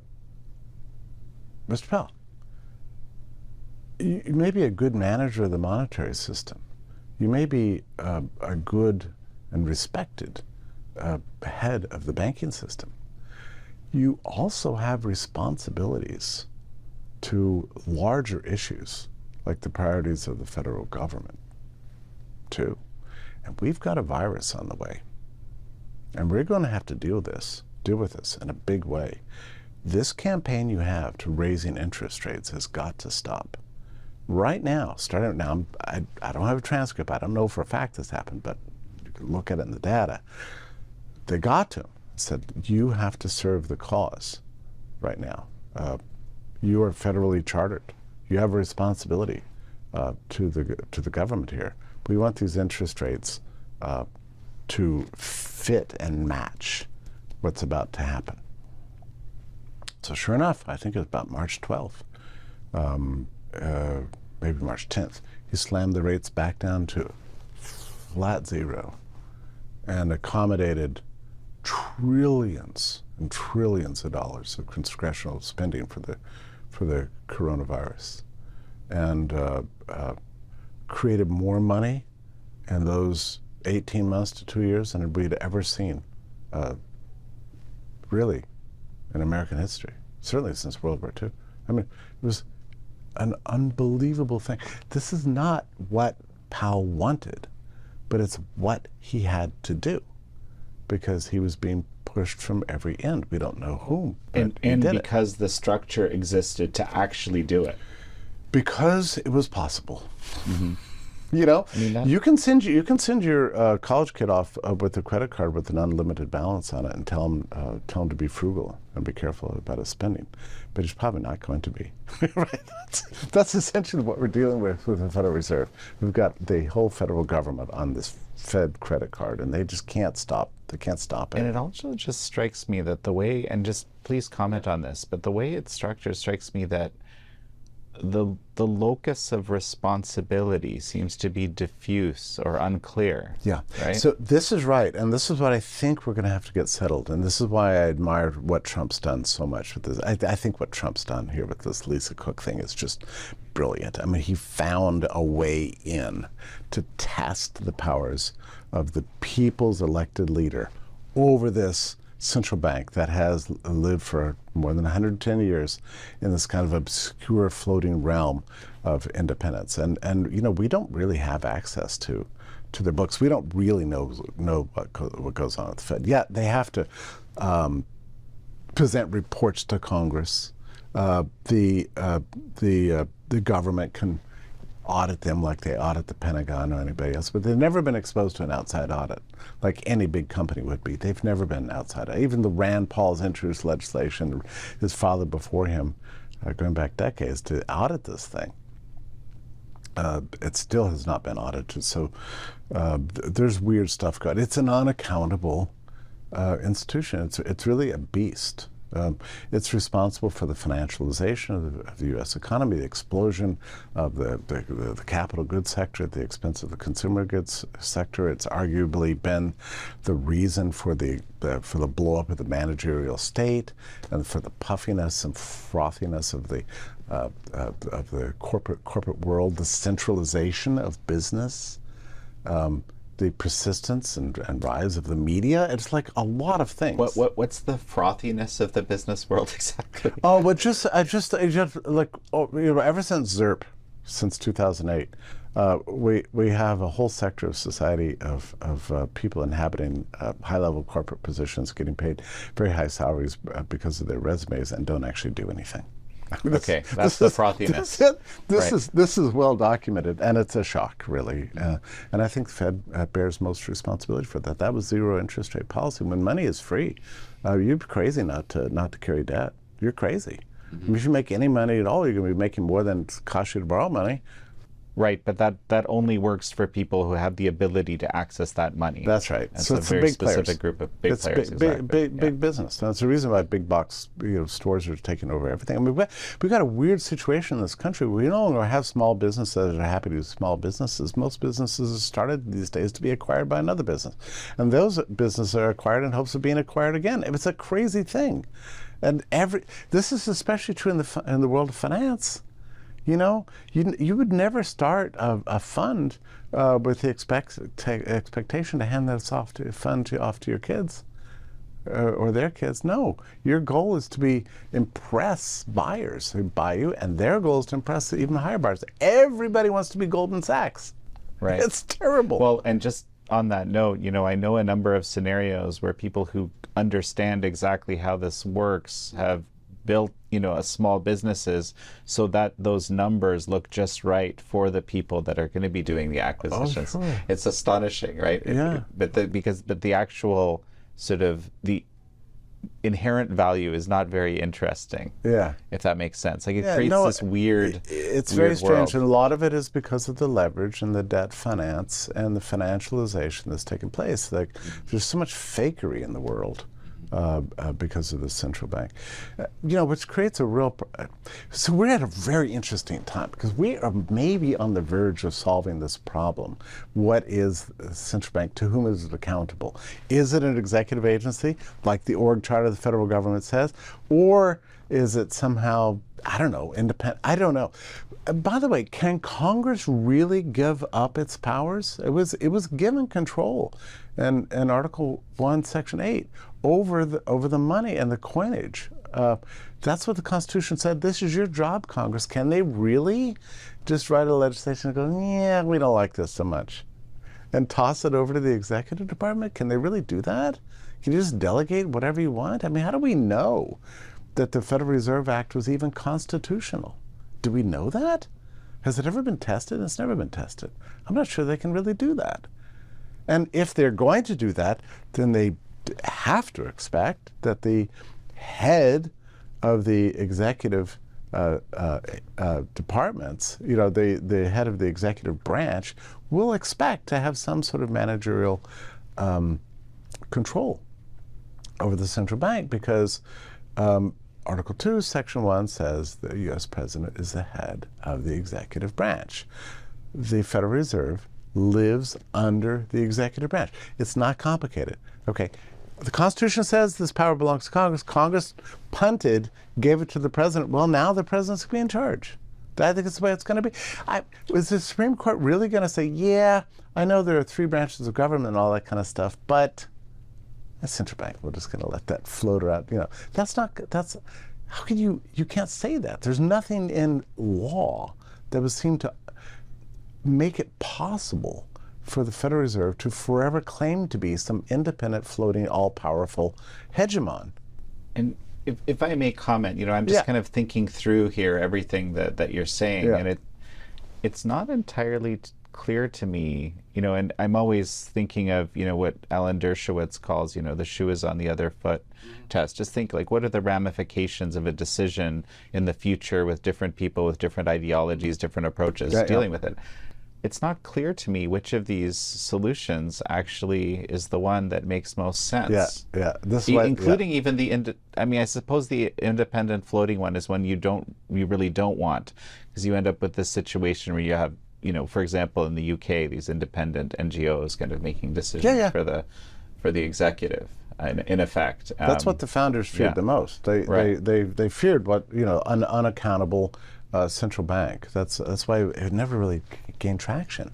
Powell, you may be a good manager of the monetary system. You may be a good and respected head of the banking system. You also have responsibilities to larger issues like the priorities of the federal government, too. And we've got a virus on the way. And we're going to have to deal with this in a big way. This campaign you have to raising interest rates has got to stop. Right now, starting now, I don't have a transcript. I don't know for a fact this happened, but you can look at it in the data. They got to him, said, you have to serve the cause right now. You are federally chartered. You have a responsibility to the government here. We want these interest rates to fit and match what's about to happen. So sure enough, I think it was about March 12th, maybe March 10th, he slammed the rates back down to flat zero and accommodated trillions and trillions of dollars of congressional spending for the coronavirus, and created more money in those 18 months to 2 years than we'd ever seen, really, in American history, certainly since World War II. I mean, it was an unbelievable thing. This is not what Powell wanted, but it's what he had to do because he was being pushed from every end. We don't know whom. And because the structure existed to actually do it. Because it was possible. Mm-hmm. You know, I mean, you can send your college kid off with a credit card with an unlimited balance on it and tell him to be frugal and be careful about his spending, but he's probably not going to be. Right? That's essentially what we're dealing with the Federal Reserve. We've got the whole federal government on this Fed credit card, and they just can't stop. They can't stop it. And it also just strikes me that the way, and just please comment on this, but the way it's structured strikes me that the locus of responsibility seems to be diffuse or unclear. Yeah. Right? So this is right, and this is what I think we're going to have to get settled, and this is why I admire what Trump's done so much with this. I think what Trump's done here with this Lisa Cook thing is just brilliant. I mean, he found a way in to test the powers of the people's elected leader over this central bank that has lived for more than 110 years in this kind of obscure floating realm of independence. And you know, we don't really have access to their books. We don't really know what goes on at the Fed. Yet they have to present reports to Congress. The government can audit them like they audit the Pentagon or anybody else, but they've never been exposed to an outside audit like any big company would be. They've never been outside. Even the Rand Paul's introduced legislation, his father before him, going back decades, to audit this thing. It still has not been audited. So there's weird stuff going on. It's an unaccountable institution. It's really a beast. It's responsible for the financialization of the U.S. economy, the explosion of the capital goods sector at the expense of the consumer goods sector. It's arguably been the reason for the blow up of the managerial state and for the puffiness and frothiness of the corporate world, the centralization of business. The persistence and rise of the media. It's like a lot of things. What's the frothiness of the business world exactly? Oh, but just like, oh, you know, ever since ZERP, since 2008, we have a whole sector of society of people inhabiting high-level corporate positions, getting paid very high salaries because of their resumes and don't actually do anything. Okay, that's the frothiness. This is well documented, and it's a shock, really. And I think the Fed bears most responsibility for that. That was zero interest rate policy. When money is free, you're crazy not to carry debt. You're crazy. Mm-hmm. If you make any money at all, you're going to be making more than it costs you to borrow money. Right, but that only works for people who have the ability to access that money. That's right. That's So a it's very big specific players. group of big It's players. big, Exactly. big business. That's the reason why big box stores are taking over everything. I mean, we've got a weird situation in this country. We no longer have small businesses that are happy to do small businesses. Most businesses are started these days to be acquired by another business, and those businesses are acquired in hopes of being acquired again. It's a crazy thing, and this is especially true in the world of finance. You know, you would never start a fund with the expectation to hand that off to your kids or their kids. No, your goal is to impress buyers who buy you, and their goal is to impress even higher buyers. Everybody wants to be Goldman Sachs. Right. It's terrible. Well, and just on that note, I know a number of scenarios where people who understand exactly how this works have built, small businesses so that those numbers look just right for the people that are going to be doing the acquisitions. Oh, sure. It's astonishing, right? Yeah. But the actual sort of the inherent value is not very interesting. Yeah. If that makes sense. Like it creates this weird. It's weird very strange, world. and a lot of it is because of the leverage and the debt finance and the financialization that's taken place. Like there's so much fakery in the world. Because of the central bank, which creates a real. So we're at a very interesting time because we are maybe on the verge of solving this problem. What is the central bank? To whom is it accountable? Is it an executive agency like the org chart of the federal government says, or is it somehow, I don't know, independent? I don't know. By the way, can Congress really give up its powers? It was given control in Article 1, Section 8 over the money and the coinage. That's what the Constitution said. This is your job, Congress. Can they really just write a legislation and go, yeah, we don't like this so much, and toss it over to the executive department? Can they really do that? Can you just delegate whatever you want? I mean, how do we know that the Federal Reserve Act was even constitutional? Do we know that? Has it ever been tested? It's never been tested. I'm not sure they can really do that. And if they're going to do that, then they have to expect that the head of the executive departments, the head of the executive branch, will expect to have some sort of managerial control over the central bank because Article 2, Section 1 says the U.S. President is the head of the executive branch. The Federal Reserve lives under the executive branch. It's not complicated. Okay, the Constitution says this power belongs to Congress. Congress punted, gave it to the President. Well, now the President's going to be in charge. I think it's the way it's going to be. Is the Supreme Court really going to say, yeah, I know there are 3 branches of government and all that kind of stuff, but the central bank, we're just going to let that float around. How can you can't say that. There's nothing in law that would seem to make it possible for the Federal Reserve to forever claim to be some independent, floating, all-powerful hegemon. And if I may comment, I'm just kind of thinking through here everything that you're saying, and it's not entirely clear to me, and I'm always thinking of, what Alan Dershowitz calls, the shoe is on the other foot test. Just think, like, what are the ramifications of a decision in the future with different people, with different ideologies, different approaches, dealing with it? It's not clear to me which of these solutions actually is the one that makes most sense. Including even the, I suppose the independent floating one is one you really don't want, because you end up with this situation where you have, for example, in the UK, these independent NGOs kind of making decisions for the executive, in effect. That's what the founders feared the most. They feared what an unaccountable central bank. That's why it never really gained traction.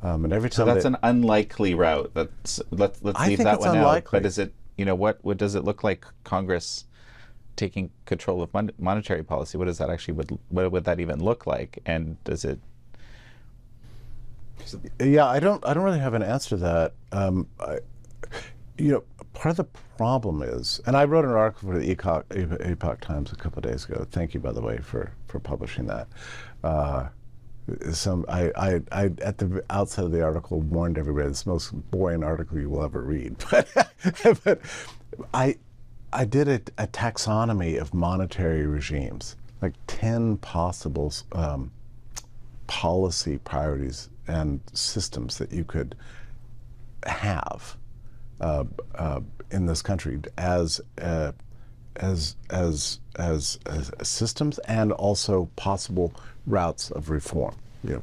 And every time that's an unlikely route. Let's leave that one out. But is it what does it look like? Congress taking control of monetary policy. What does that actually what would that even look like? And does it? Yeah, I don't really have an answer to that. Part of the problem is, and I wrote an article for the Epoch Times a couple of days ago. Thank you, by the way, for publishing that. I at the outset of the article warned everybody it's the most boring article you will ever read. But I did a taxonomy of monetary regimes, like 10 possible policy priorities and systems that you could have in this country as systems and also possible routes of reform,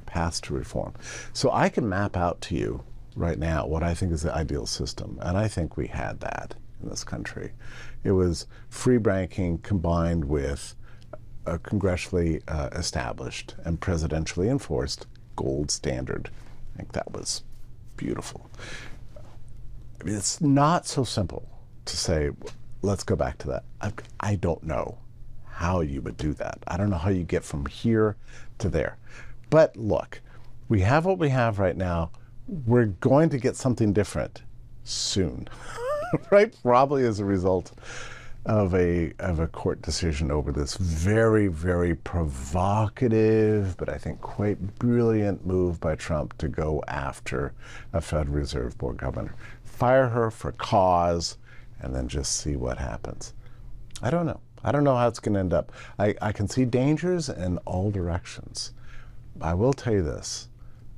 paths to reform. So I can map out to you right now what I think is the ideal system, and I think we had that in this country. It was free banking combined with a congressionally established and presidentially enforced gold standard. I think that was beautiful. I mean, it's not so simple to say, let's go back to that. I don't know how you would do that. I don't know how you get from here to there. But look, we have what we have right now. We're going to get something different soon, right? Probably as a result of a court decision over this very, very provocative, but I think quite brilliant move by Trump to go after a Federal Reserve Board governor. Fire her for cause, and then just see what happens. I don't know. I don't know how it's going to end up. I can see dangers in all directions. I will tell you this.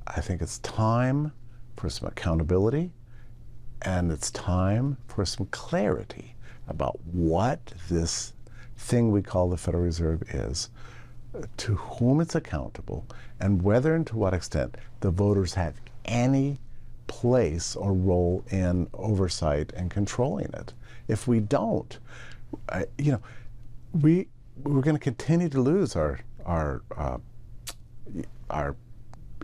I think it's time for some accountability, and it's time for some clarity about what this thing we call the Federal Reserve is, to whom it's accountable, and whether and to what extent the voters have any place or role in oversight and controlling it. If we don't, we're going to continue to lose our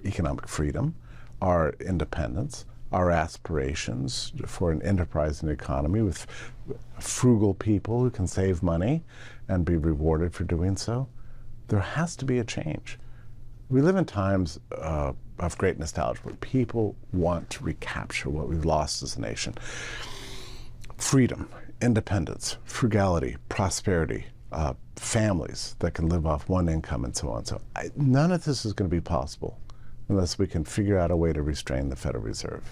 economic freedom, our independence, our aspirations for an enterprising economy with frugal people who can save money and be rewarded for doing so. There has to be a change. We live in times of great nostalgia where people want to recapture what we've lost as a nation. Freedom, independence, frugality, prosperity, families that can live off one income, and so on. So none of this is going to be possible unless we can figure out a way to restrain the Federal Reserve.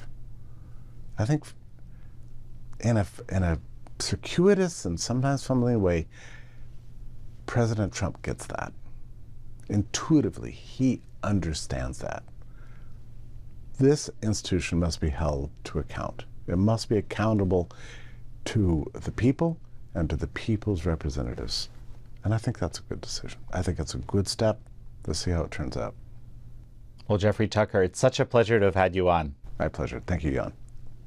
I think in a circuitous and sometimes fumbling way, President Trump gets that. Intuitively, he understands that. This institution must be held to account. It must be accountable to the people and to the people's representatives. And I think that's a good decision. I think it's a good step. Let's see how it turns out. Well, Jeffrey Tucker, it's such a pleasure to have had you on. My pleasure. Thank you, Jan.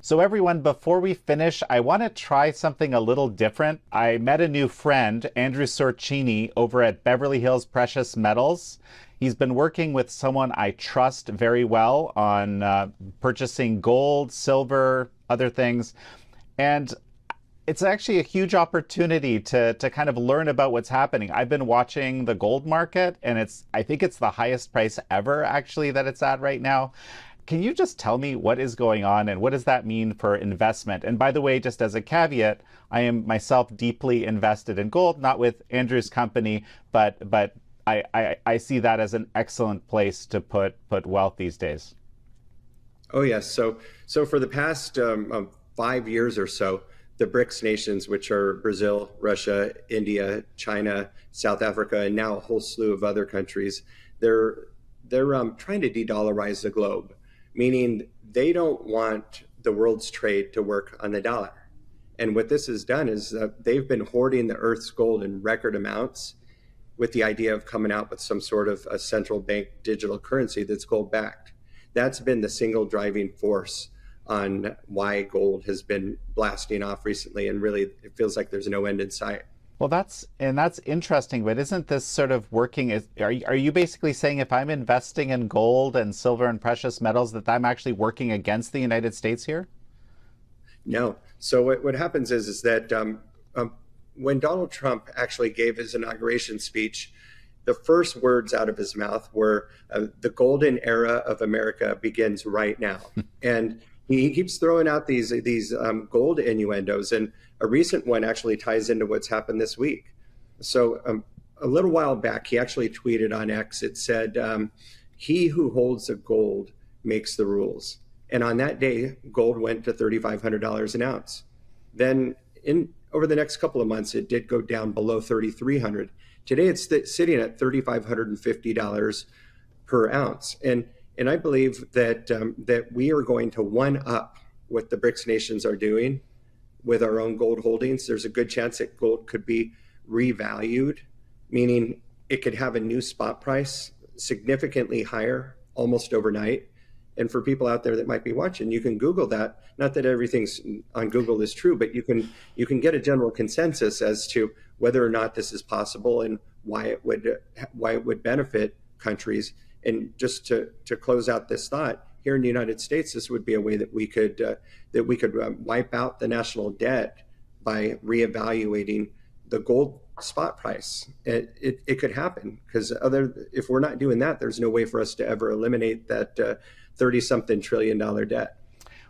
So everyone, before we finish, I want to try something a little different. I met a new friend, Andrew Sorcini, over at Beverly Hills Precious Metals. He's been working with someone I trust very well on purchasing gold, silver, other things. And it's actually a huge opportunity to kind of learn about what's happening. I've been watching the gold market, and I think it's the highest price ever, actually, that it's at right now. Can you just tell me what is going on and what does that mean for investment? And by the way, just as a caveat, I am myself deeply invested in gold, not with Andrew's company, but I see that as an excellent place to put wealth these days. Oh, yes. So for the past 5 years or so, the BRICS nations, which are Brazil, Russia, India, China, South Africa, and now a whole slew of other countries, they're trying to de-dollarize the globe, meaning they don't want the world's trade to work on the dollar. And what this has done is they've been hoarding the Earth's gold in record amounts with the idea of coming out with some sort of a central bank digital currency that's gold backed. That's been the single driving force on why gold has been blasting off recently, and really it feels like there's no end in sight. Well, that's interesting, but isn't this sort of working? Are you basically saying if I'm investing in gold and silver and precious metals that I'm actually working against the United States here? No. So what happens is that when Donald Trump actually gave his inauguration speech, the first words out of his mouth were, the golden era of America begins right now. And he keeps throwing out these gold innuendos, and a recent one actually ties into what's happened this week. So a little while back, he actually tweeted on X. It said, "He who holds the gold makes the rules." And on that day, gold went to $3,500 an ounce. Then over the next couple of months, it did go down below $3,300. Today, it's sitting at $3,550. per ounce. And I believe that that we are going to one up what the BRICS nations are doing with our own gold holdings. There's a good chance that gold could be revalued, meaning it could have a new spot price significantly higher almost overnight. And for people out there that might be watching, you can Google that. Not that everything's on Google is true, but you can get a general consensus as to whether or not this is possible and why it would benefit countries. And just to close out this thought, here in the United States, this would be a way that we could wipe out the national debt by reevaluating the gold spot price. It could happen, because if we're not doing that, there's no way for us to ever eliminate that 30-something trillion dollar debt.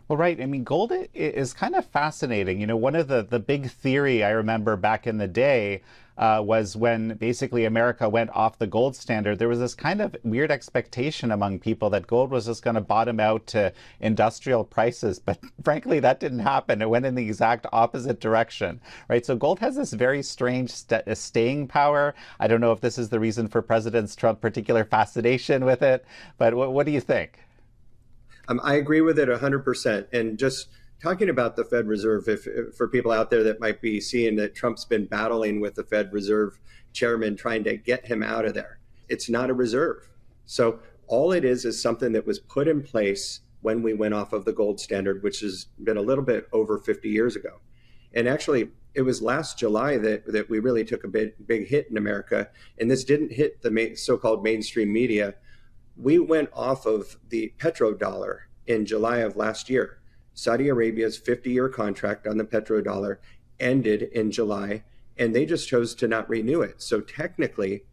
Well, right. I mean, gold is kind of fascinating. You know, one of the big theory I remember back in the day was when basically America went off the gold standard, there was this kind of weird expectation among people that gold was just going to bottom out to industrial prices. But frankly, that didn't happen. It went in the exact opposite direction, right? So gold has this very strange staying power. I don't know if this is the reason for President Trump's particular fascination with it, but what do you think? I agree with it 100%. And just talking about the Fed Reserve, if for people out there that might be seeing that Trump's been battling with the Fed Reserve chairman, trying to get him out of there, it's not a reserve. So all it is something that was put in place when we went off of the gold standard, which has been a little bit over 50 years ago. And actually, it was last July that we really took a big hit in America. And this didn't hit the so-called mainstream media. We went off of the petrodollar in July of last year. Saudi Arabia's 50-year contract on the petrodollar ended in July, and they just chose to not renew it. So technically,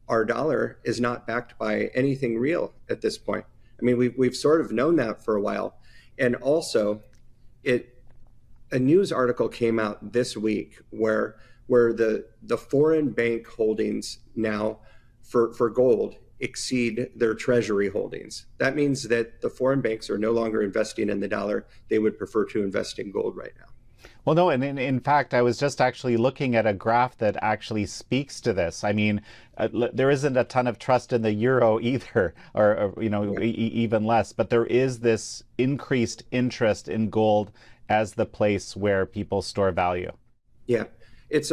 our dollar is not backed by anything real at this point. I mean, we've sort of known that for a while. And also, a news article came out this week where the foreign bank holdings now for gold exceed their treasury holdings. That means that the foreign banks are no longer investing in the dollar. They would prefer to invest in gold right now. Well, no, and in fact, I was just actually looking at a graph that actually speaks to this. I mean, there isn't a ton of trust in the euro either, or even less, but there is this increased interest in gold as the place where people store value. Yeah, it's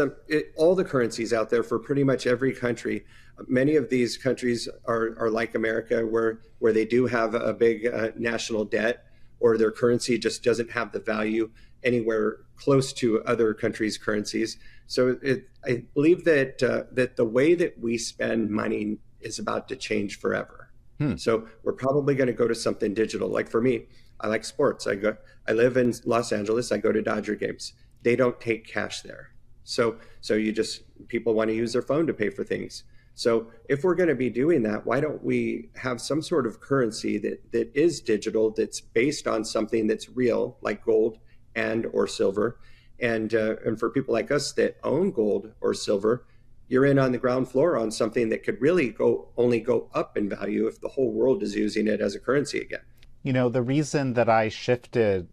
all the currencies out there for pretty much every country. Many of these countries are like America, where they do have a big national debt, or their currency just doesn't have the value anywhere close to other countries' currencies. So I believe that that the way that we spend money is about to change forever. So we're probably going to go to something digital. Like for me, I like sports. I live in Los Angeles. I go to Dodger games. They don't take cash there. So people want to use their phone to pay for things. So if we're going to be doing that, why don't we have some sort of currency that is digital, that's based on something that's real, like gold and or silver. And for people like us that own gold or silver, you're in on the ground floor on something that could really only go up in value if the whole world is using it as a currency again. You know, the reason that I shifted,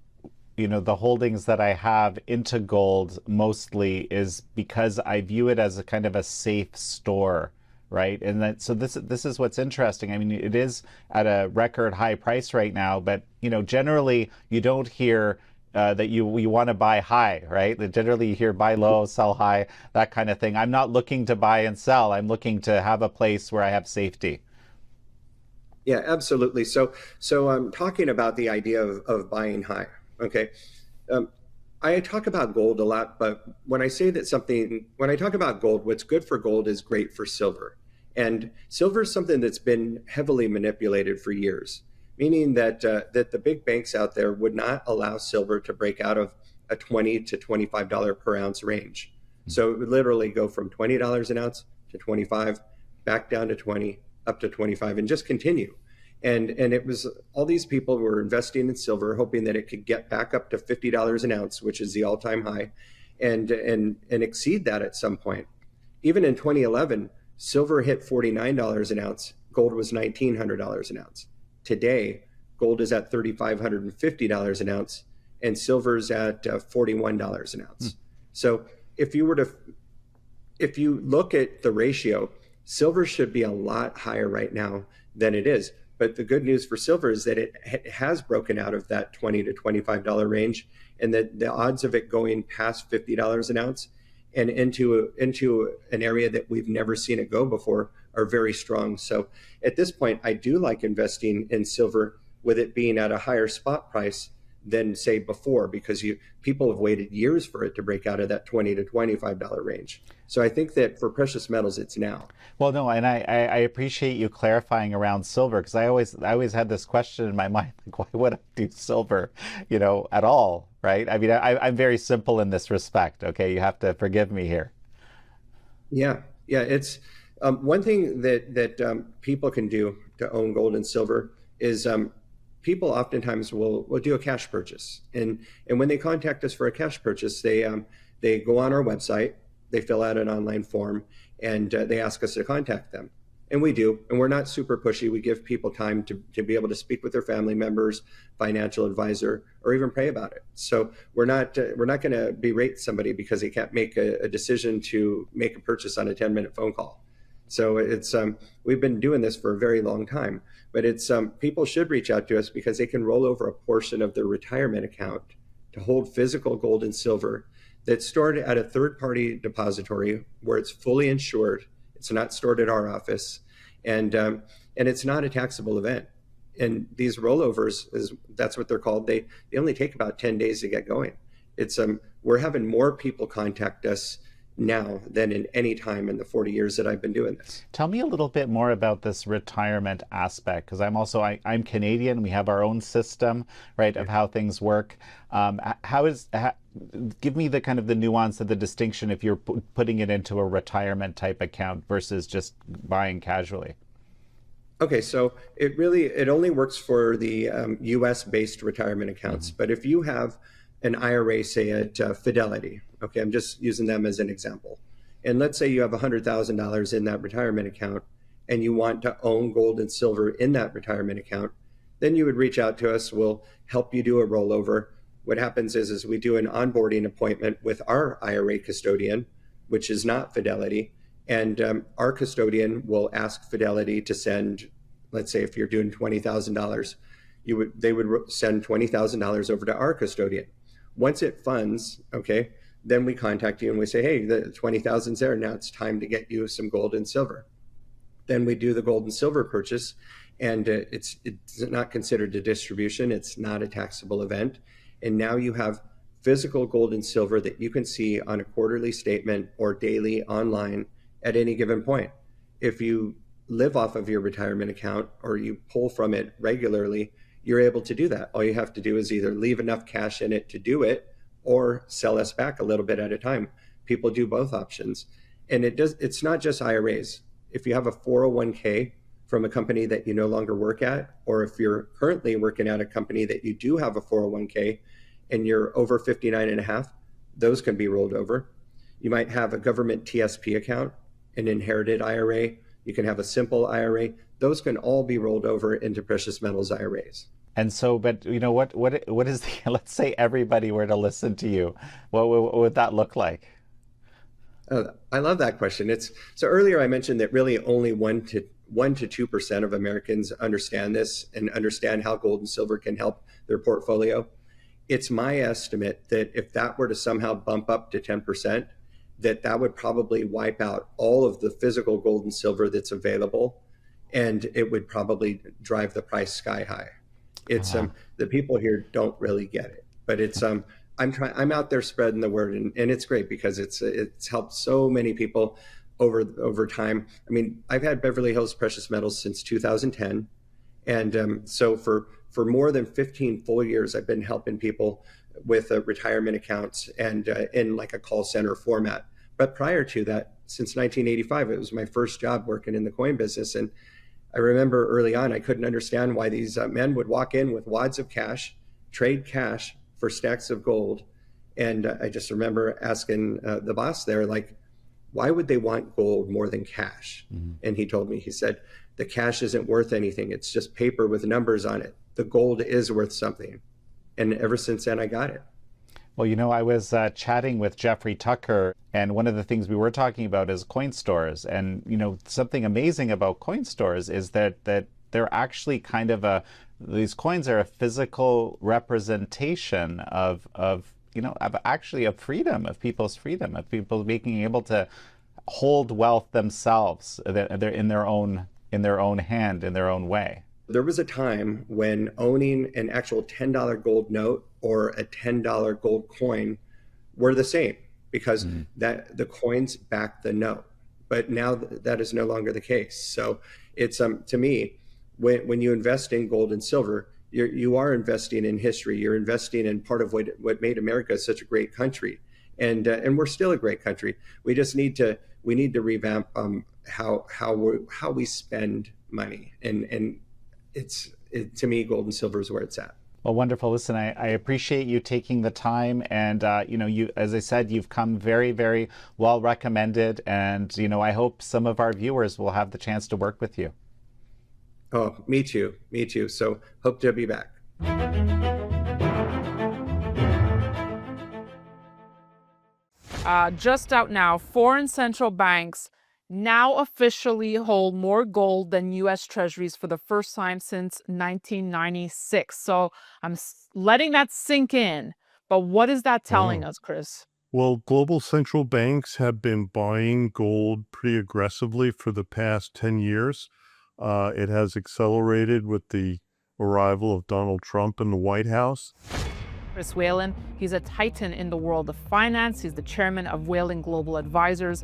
the holdings that I have into gold mostly is because I view it as a kind of a safe store, right? And so this is what's interesting. I mean, it is at a record high price right now, but generally you don't hear that you want to buy high, right? That generally you hear buy low, sell high, that kind of thing. I'm not looking to buy and sell. I'm looking to have a place where I have safety. Yeah, absolutely. So I'm talking about the idea of buying high. Okay. I talk about gold a lot, but when I talk about gold, what's good for gold is great for silver. And silver is something that's been heavily manipulated for years, meaning that the big banks out there would not allow silver to break out of a $20 to $25 per ounce range. So it would literally go from $20 an ounce to 25, back down to 20, up to 25, and just continue. And it was all these people were investing in silver, hoping that it could get back up to $50 an ounce, which is the all-time high, and exceed that at some point. Even in 2011, silver hit $49 an ounce. Gold was $1,900 an ounce. Today, gold is at $3,550 an ounce, and silver's at $41 an ounce. So if you look at the ratio, silver should be a lot higher right now than it is. But the good news for silver is that it has broken out of that $20 to $25 range, and that the odds of it going past $50 an ounce and into an area that we've never seen it go before are very strong. So at this point, I do like investing in silver with it being at a higher spot price than say before, because people have waited years for it to break out of that $20 to $25 range. So I think that for precious metals, it's now. Well, no, and I appreciate you clarifying around silver, because I always had this question in my mind, like, why would I do silver, at all, right? I mean, I'm very simple in this respect. Okay, you have to forgive me here. Yeah, it's one thing that people can do to own gold and silver is people oftentimes will do a cash purchase, and when they contact us for a cash purchase, they go on our website, they fill out an online form, and they ask us to contact them, and we do, and we're not super pushy. We give people time to be able to speak with their family members, financial advisor, or even pray about it. So we're not going to berate somebody because they can't make a decision to make a purchase on a 10-minute phone call. So it's we've been doing this for a very long time, but it's people should reach out to us because they can roll over a portion of their retirement account to hold physical gold and silver that's stored at a third-party depository where it's fully insured. It's not stored at our office, and it's not a taxable event. And these rollovers, that's what they're called. They only take about 10 days to get going. It's we're having more people contact us now than in any time in the 40 years that I've been doing this. Tell me a little bit more about this retirement aspect, because I'm Canadian. We have our own system, right, of how things work. Give me the kind of the nuance of the distinction if you're putting it into a retirement type account versus just buying casually. Okay, so it only works for the U.S. based retirement accounts. Mm-hmm. But if you have an IRA, say at Fidelity, okay, I'm just using them as an example, and let's say you have $100,000 in that retirement account, and you want to own gold and silver in that retirement account, then you would reach out to us. We'll help you do a rollover. What happens is we do an onboarding appointment with our IRA custodian, which is not Fidelity. And our custodian will ask Fidelity to send, let's say if you're doing $20,000, they would send $20,000 over to our custodian. Once it funds, okay, then we contact you and we say, hey, the 20,000's there. Now it's time to get you some gold and silver. Then we do the gold and silver purchase, and it's not considered a distribution. It's not a taxable event. And now you have physical gold and silver that you can see on a quarterly statement or daily online at any given point. If you live off of your retirement account or you pull from it regularly, you're able to do that. All you have to do is either leave enough cash in it to do it or sell us back a little bit at a time. People do both options. And it's not just IRAs. If you have a 401k from a company that you no longer work at, or if you're currently working at a company that you do have a 401k and you're over 59 and a half, those can be rolled over. You might have a government TSP account, an inherited IRA. You can have a simple IRA. Those can all be rolled over into precious metals IRAs. And so, but what is the, let's say everybody were to listen to you, what would that look like? I love that question. So earlier I mentioned that really only 1 to 2% of Americans understand this and understand how gold and silver can help their portfolio. It's my estimate that if that were to somehow bump up to 10%, that would probably wipe out all of the physical gold and silver that's available, and it would probably drive the price sky high. It's the people here don't really get it, but it's I'm out there spreading the word, and it's great because it's helped so many people over time. I mean, I've had Beverly Hills Precious Metals since 2010, and so for more than 15 full years, I've been helping people with retirement accounts and in like a call center format. But prior to that, since 1985, it was my first job working in the coin business, and I remember early on, I couldn't understand why these men would walk in with wads of cash, trade cash for stacks of gold. And I just remember asking the boss there, like, why would they want gold more than cash? Mm-hmm. And he told me, he said, the cash isn't worth anything. It's just paper with numbers on it. The gold is worth something. And ever since then, I got it. Well, I was chatting with Jeffrey Tucker, and one of the things we were talking about is coin stores. And, something amazing about coin stores is that they're actually kind of these coins are a physical representation of actually of freedom, of people's freedom, of people being able to hold wealth themselves. They're in their own hand, in their own way. There was a time when owning an actual $10 gold note or a $10 gold coin were the same, because that the coins backed the note. But now that is no longer the case. So it's to me, when you invest in gold and silver, you are investing in history. You're investing in part of what made America such a great country, and we're still a great country. We just need to revamp how we spend money, and to me, gold and silver is where it's at. Well, wonderful. Listen, I appreciate you taking the time, and you, as I said, you've come very, very well recommended, and I hope some of our viewers will have the chance to work with you. Oh, me too. So hope to be back. Just out now, foreign central banks now officially hold more gold than U.S. Treasuries for the first time since 1996. So I'm letting that sink in. But what is that telling us, Chris? Well, global central banks have been buying gold pretty aggressively for the past 10 years. It has accelerated with the arrival of Donald Trump in the White House. Chris Whalen, he's a titan in the world of finance. He's the chairman of Whalen Global Advisors.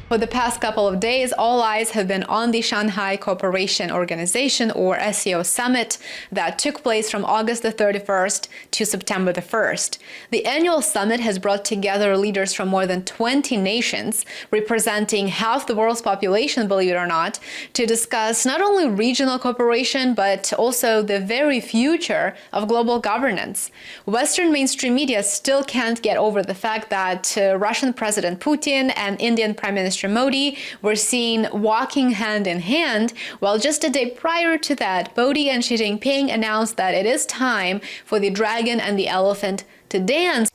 For the past couple of days, all eyes have been on the Shanghai Cooperation Organization, or SCO Summit, that took place from August the 31st to September the 1st. The annual summit has brought together leaders from more than 20 nations, representing half the world's population, believe it or not, to discuss not only regional cooperation, but also the very future of global governance. Western mainstream media still can't get over the fact that Russian President Putin and Indian Prime Minister Modi were seen walking hand in hand, while just a day prior to that, Modi and Xi Jinping announced that it is time for the dragon and the elephant to dance.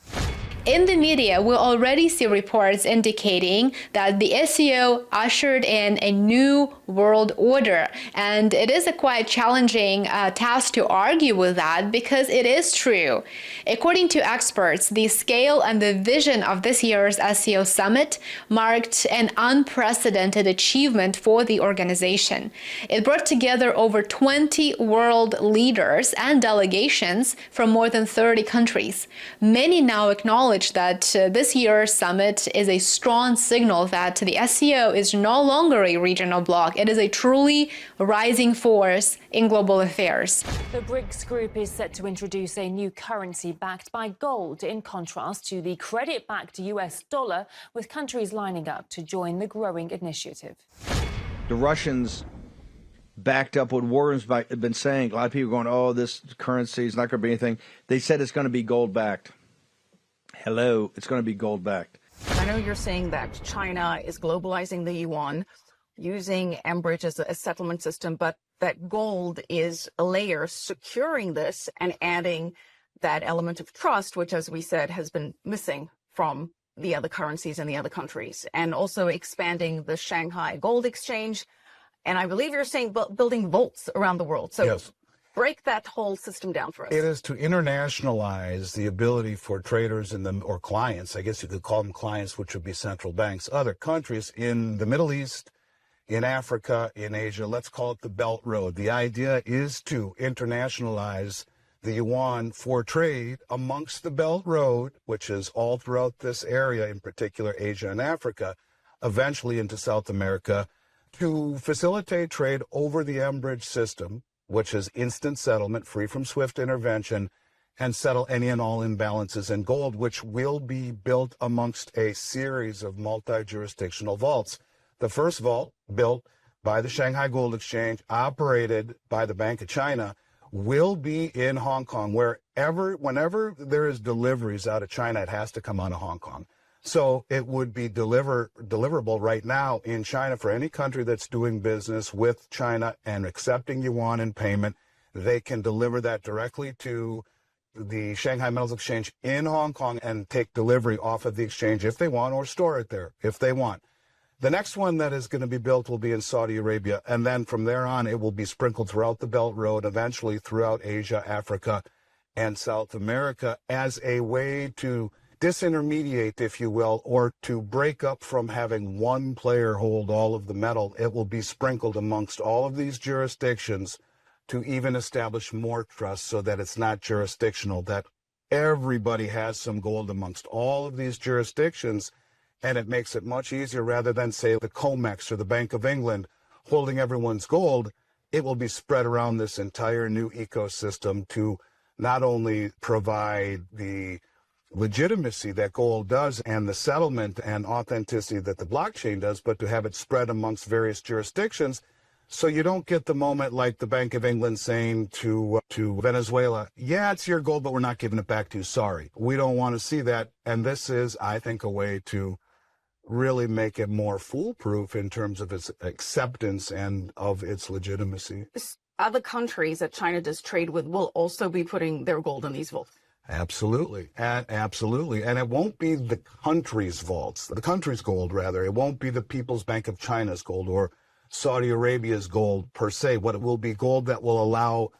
In the media, we already see reports indicating that the SCO ushered in a new world order. And it is a quite challenging task to argue with that, because it is true. According to experts, the scale and the vision of this year's SCO summit marked an unprecedented achievement for the organization. It brought together over 20 world leaders and delegations from more than 30 countries. Many now acknowledge that this year's summit is a strong signal that the SCO is no longer a regional bloc. It is a truly rising force in global affairs. The BRICS group is set to introduce a new currency backed by gold, in contrast to the credit-backed US dollar, with countries lining up to join the growing initiative. The Russians backed up what Warren's been saying. A lot of people are going, oh, this currency is not going to be anything. They said it's going to be gold-backed. Hello, it's going to be gold-backed. I know you're saying that China is globalizing the yuan, using Enbridge as a settlement system, but that gold is a layer securing this and adding that element of trust, which, as we said, has been missing from the other currencies in the other countries, and also expanding the Shanghai Gold Exchange. And I believe you're saying building vaults around the world. So yes. Break that whole system down for us. It is to internationalize the ability for traders or clients, I guess you could call them clients, which would be central banks, other countries in the Middle East, in Africa, in Asia. Let's call it the Belt Road. The idea is to internationalize the yuan for trade amongst the Belt Road, which is all throughout this area, in particular Asia and Africa, eventually into South America, to facilitate trade over the Enbridge system, which is instant settlement, free from SWIFT intervention, and settle any and all imbalances in gold, which will be built amongst a series of multi-jurisdictional vaults. The first vault, built by the Shanghai Gold Exchange, operated by the Bank of China, will be in Hong Kong. Whenever there is deliveries out of China, it has to come out of Hong Kong. So it would be deliverable right now in China for any country that's doing business with China and accepting yuan in payment. They can deliver that directly to the Shanghai Metals Exchange in Hong Kong and take delivery off of the exchange if they want, or store it there if they want. The next one that is going to be built will be in Saudi Arabia, and then from there on, it will be sprinkled throughout the Belt Road, eventually throughout Asia, Africa, and South America as a way to disintermediate, if you will, or to break up from having one player hold all of the metal. It will be sprinkled amongst all of these jurisdictions to even establish more trust so that it's not jurisdictional, that everybody has some gold amongst all of these jurisdictions, and it makes it much easier rather than, say, the COMEX or the Bank of England holding everyone's gold. It will be spread around this entire new ecosystem to not only provide the legitimacy that gold does and the settlement and authenticity that the blockchain does, but to have it spread amongst various jurisdictions. So you don't get the moment like the Bank of England saying to Venezuela, yeah, it's your gold, but we're not giving it back to you. Sorry. We don't want to see that. And this is, I think, a way to really make it more foolproof in terms of its acceptance and of its legitimacy. Other countries that China does trade with will also be putting their gold in these vaults. Absolutely. Absolutely. And it won't be the country's vaults, the country's gold, rather. It won't be the People's Bank of China's gold or Saudi Arabia's gold per se. What it will be gold that will allow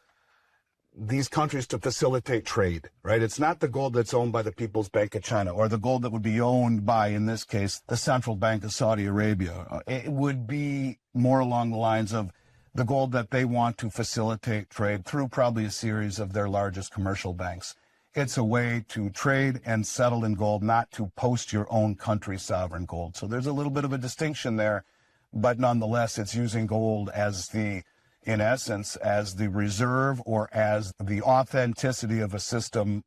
these countries to facilitate trade, right? It's not the gold that's owned by the People's Bank of China or the gold that would be owned by, in this case, the Central Bank of Saudi Arabia. It would be more along the lines of the gold that they want to facilitate trade through probably a series of their largest commercial banks. It's a way to trade and settle in gold, not to post your own country's sovereign gold. So there's a little bit of a distinction there, but nonetheless, it's using gold as the, in essence, as the reserve or as the authenticity of a system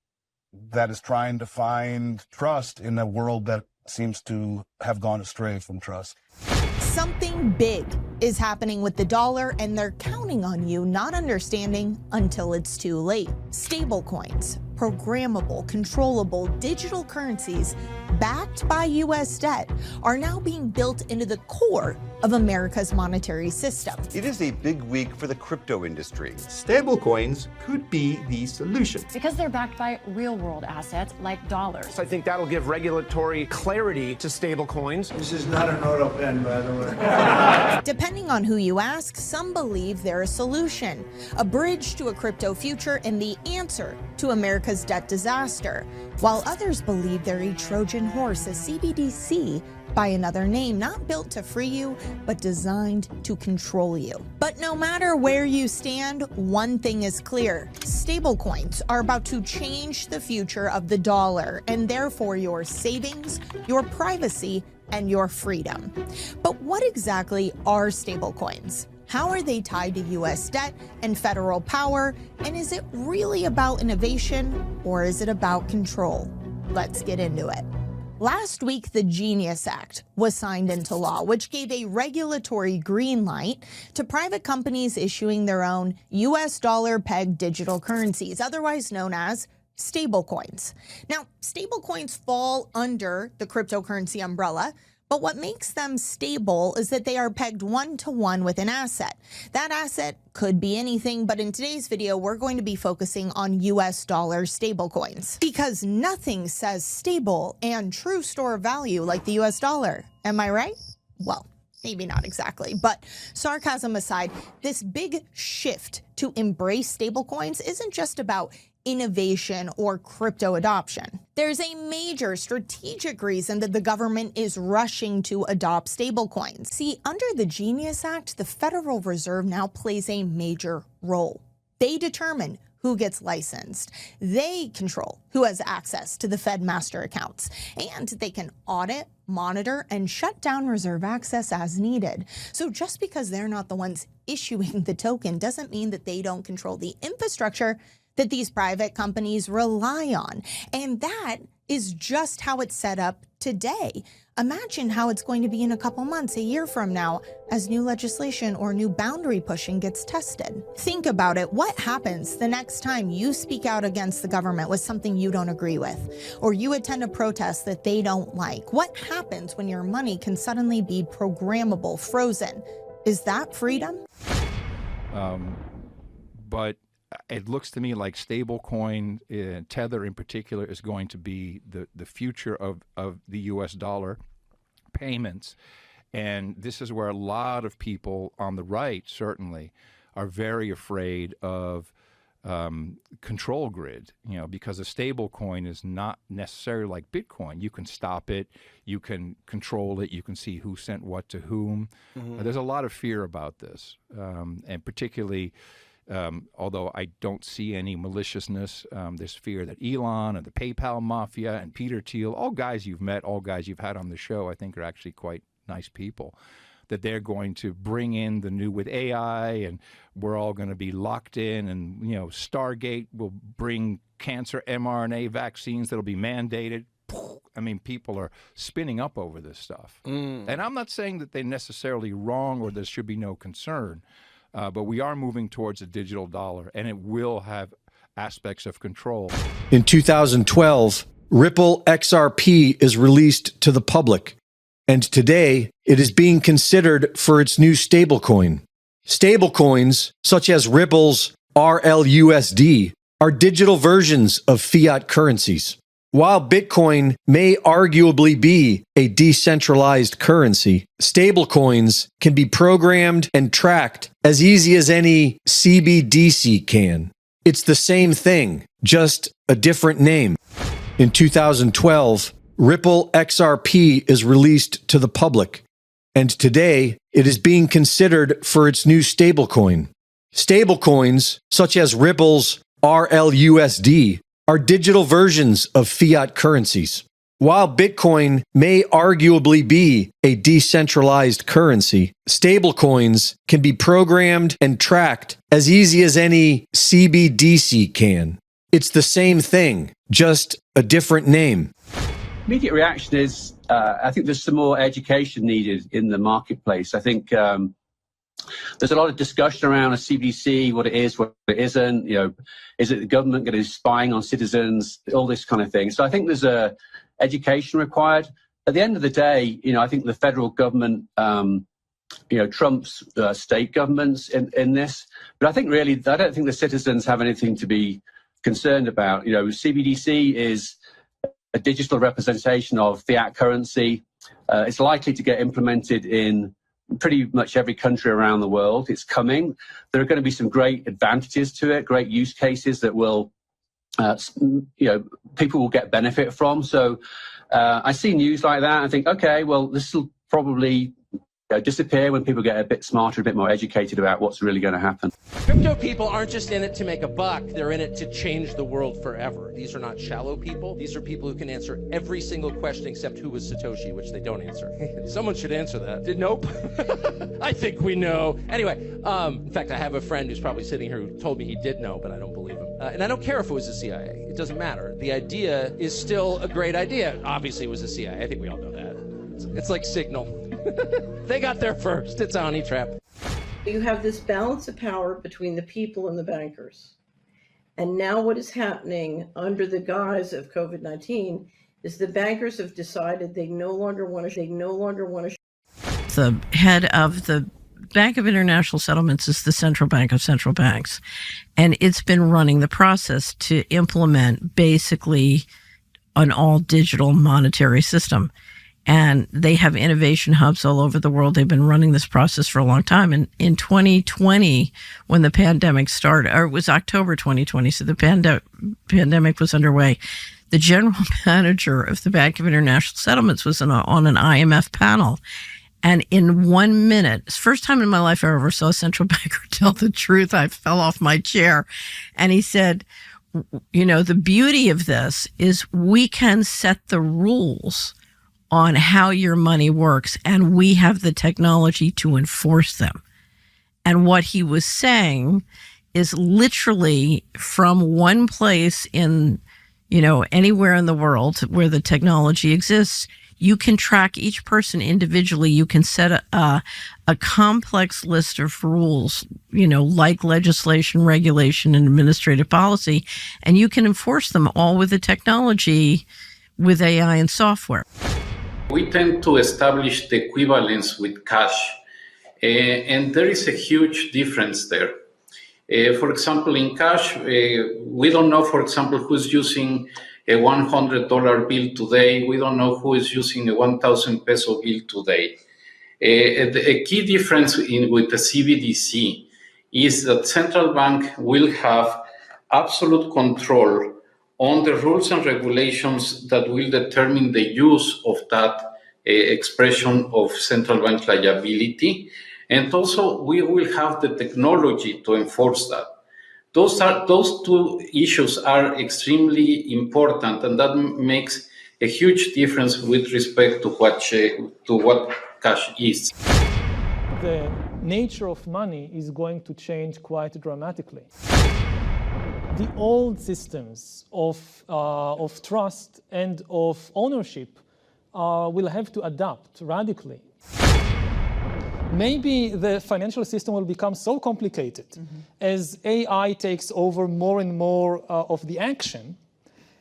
that is trying to find trust in a world that seems to have gone astray from trust. Something big is happening with the dollar, and they're counting on you not understanding until it's too late. Stablecoins, programmable, controllable digital currencies backed by U.S. debt are now being built into the core of America's monetary system. It is a big week for the crypto industry. Stablecoins could be the solution. Because they're backed by real-world assets like dollars. I think that'll give regulatory clarity to stablecoins. This is not an auto pen, by the way. Depending on who you ask, some believe they're a solution, a bridge to a crypto future and the answer to America's debt disaster, while others believe they're a Trojan horse, a CBDC by another name, not built to free you, but designed to control you. But no matter where you stand, one thing is clear. Stablecoins are about to change the future of the dollar, and therefore your savings, your privacy, and your freedom. But what exactly are stablecoins? How are they tied to U.S. debt and federal power? And is it really about innovation, or is it about control? Let's get into it. Last week, the Genius Act was signed into law, which gave a regulatory green light to private companies issuing their own U.S. dollar-pegged digital currencies, otherwise known as stablecoins. Now, stablecoins fall under the cryptocurrency umbrella, but what makes them stable is that they are pegged one-to-one with an asset. That asset could be anything, but in today's video, we're going to be focusing on US dollar stablecoins because nothing says stable and true store of value like the US dollar. Am I right? Well, maybe not exactly, but sarcasm aside, this big shift to embrace stablecoins isn't just about innovation or crypto adoption. There's a major strategic reason that the government is rushing to adopt stablecoins. See, under the Genius Act, the Federal Reserve now plays a major role. They determine who gets licensed. They control who has access to the Fed master accounts, and they can audit, monitor, and shut down reserve access as needed. So just because they're not the ones issuing the token doesn't mean that they don't control the infrastructure that these private companies rely on. And that is just how it's set up today. Imagine how it's going to be in a couple months, a year from now, as new legislation or new boundary pushing gets tested. Think about it. What happens the next time you speak out against the government with something you don't agree with, or you attend a protest that they don't like? What happens when your money can suddenly be programmable, frozen? Is that freedom? But it looks to me like stablecoin, Tether in particular, is going to be the future of the U.S. dollar payments. And this is where a lot of people on the right, certainly, are very afraid of control grid, because a stable coin is not necessarily like Bitcoin. You can stop it, you can control it, you can see who sent what to whom. There's a lot of fear about this, and particularly, although I don't see any maliciousness, there's fear that Elon and the PayPal mafia and Peter Thiel, all guys you've met, all guys you've had on the show, I think are actually quite nice people, that they're going to bring in the new with AI, and we're all going to be locked in, and Stargate will bring cancer mRNA vaccines that'll be mandated. I mean, people are spinning up over this stuff. And I'm not saying that they're necessarily wrong or there should be no concern, but we are moving towards a digital dollar, and it will have aspects of control. In 2012, Ripple XRP is released to the public, and today it is being considered for its new stablecoin. Stablecoins, such as Ripple's RLUSD, are digital versions of fiat currencies. While Bitcoin may arguably be a decentralized currency, stablecoins can be programmed and tracked as easy as any CBDC can. It's the same thing, just a different name. In 2012, Ripple XRP is released to the public, and today it is being considered for its new stablecoin. Stablecoins, such as Ripple's RLUSD, are digital versions of fiat currencies. While Bitcoin may arguably be a decentralized currency, stablecoins can be programmed and tracked as easy as any CBDC can. It's the same thing, just a different name. Immediate reaction is, I think there's some more education needed in the marketplace. I think there's a lot of discussion around a CBDC, what it is, what it isn't. Is it the government going to be spying on citizens? All this kind of thing. So I think there's a education required. At the end of the day, I think the federal government, trumps state governments in this. But I think really, I don't think the citizens have anything to be concerned about. CBDC is a digital representation of fiat currency. It's likely to get implemented in pretty much every country around the world. It's coming. There are going to be some great advantages to it, great use cases that will, people will get benefit from. So I see news like that and think, okay, well, this will probably disappear when people get a bit smarter, a bit more educated about what's really going to happen. Crypto people aren't just in it to make a buck, they're in it to change the world forever. These are not shallow people. These are people who can answer every single question except who was Satoshi, which they don't answer. Someone should answer that. Nope. I think we know. Anyway, in fact, I have a friend who's probably sitting here who told me he did know, but I don't believe him. And I don't care if it was the CIA. It doesn't matter. The idea is still a great idea. Obviously, it was the CIA. I think we all know that. It's like Signal. They got there first. It's a honey trap. You have this balance of power between the people and the bankers. And now what is happening under the guise of COVID-19 is the bankers have decided they no longer want to. The head of the Bank of International Settlements is the central bank of central banks. And it's been running the process to implement basically an all digital monetary system. And they have innovation hubs all over the world. They've been running this process for a long time. And in 2020, when the pandemic started, or it was October 2020, so the pandemic was underway, the general manager of the Bank of International Settlements was on an IMF panel. And in 1 minute, it's the first time in my life I ever saw a central banker tell the truth. I fell off my chair. And he said, the beauty of this is we can set the rules on how your money works, and we have the technology to enforce them. And what he was saying is literally from one place in, anywhere in the world where the technology exists, you can track each person individually. You can set a complex list of rules, like legislation, regulation, and administrative policy, and you can enforce them all with the technology, with AI and software. We tend to establish the equivalence with cash, and there is a huge difference there. For example, in cash, we don't know, for example, who's using a $100 bill today. We don't know who is using a 1,000 peso bill today. A key difference with the CBDC is that central bank will have absolute control on the rules and regulations that will determine the use of that expression of central bank liability. And also we will have the technology to enforce that. Those two issues are extremely important, and that makes a huge difference with respect to what cash is. The nature of money is going to change quite dramatically. The old systems of trust and of ownership will have to adapt radically. Maybe the financial system will become so complicated as AI takes over more and more of the action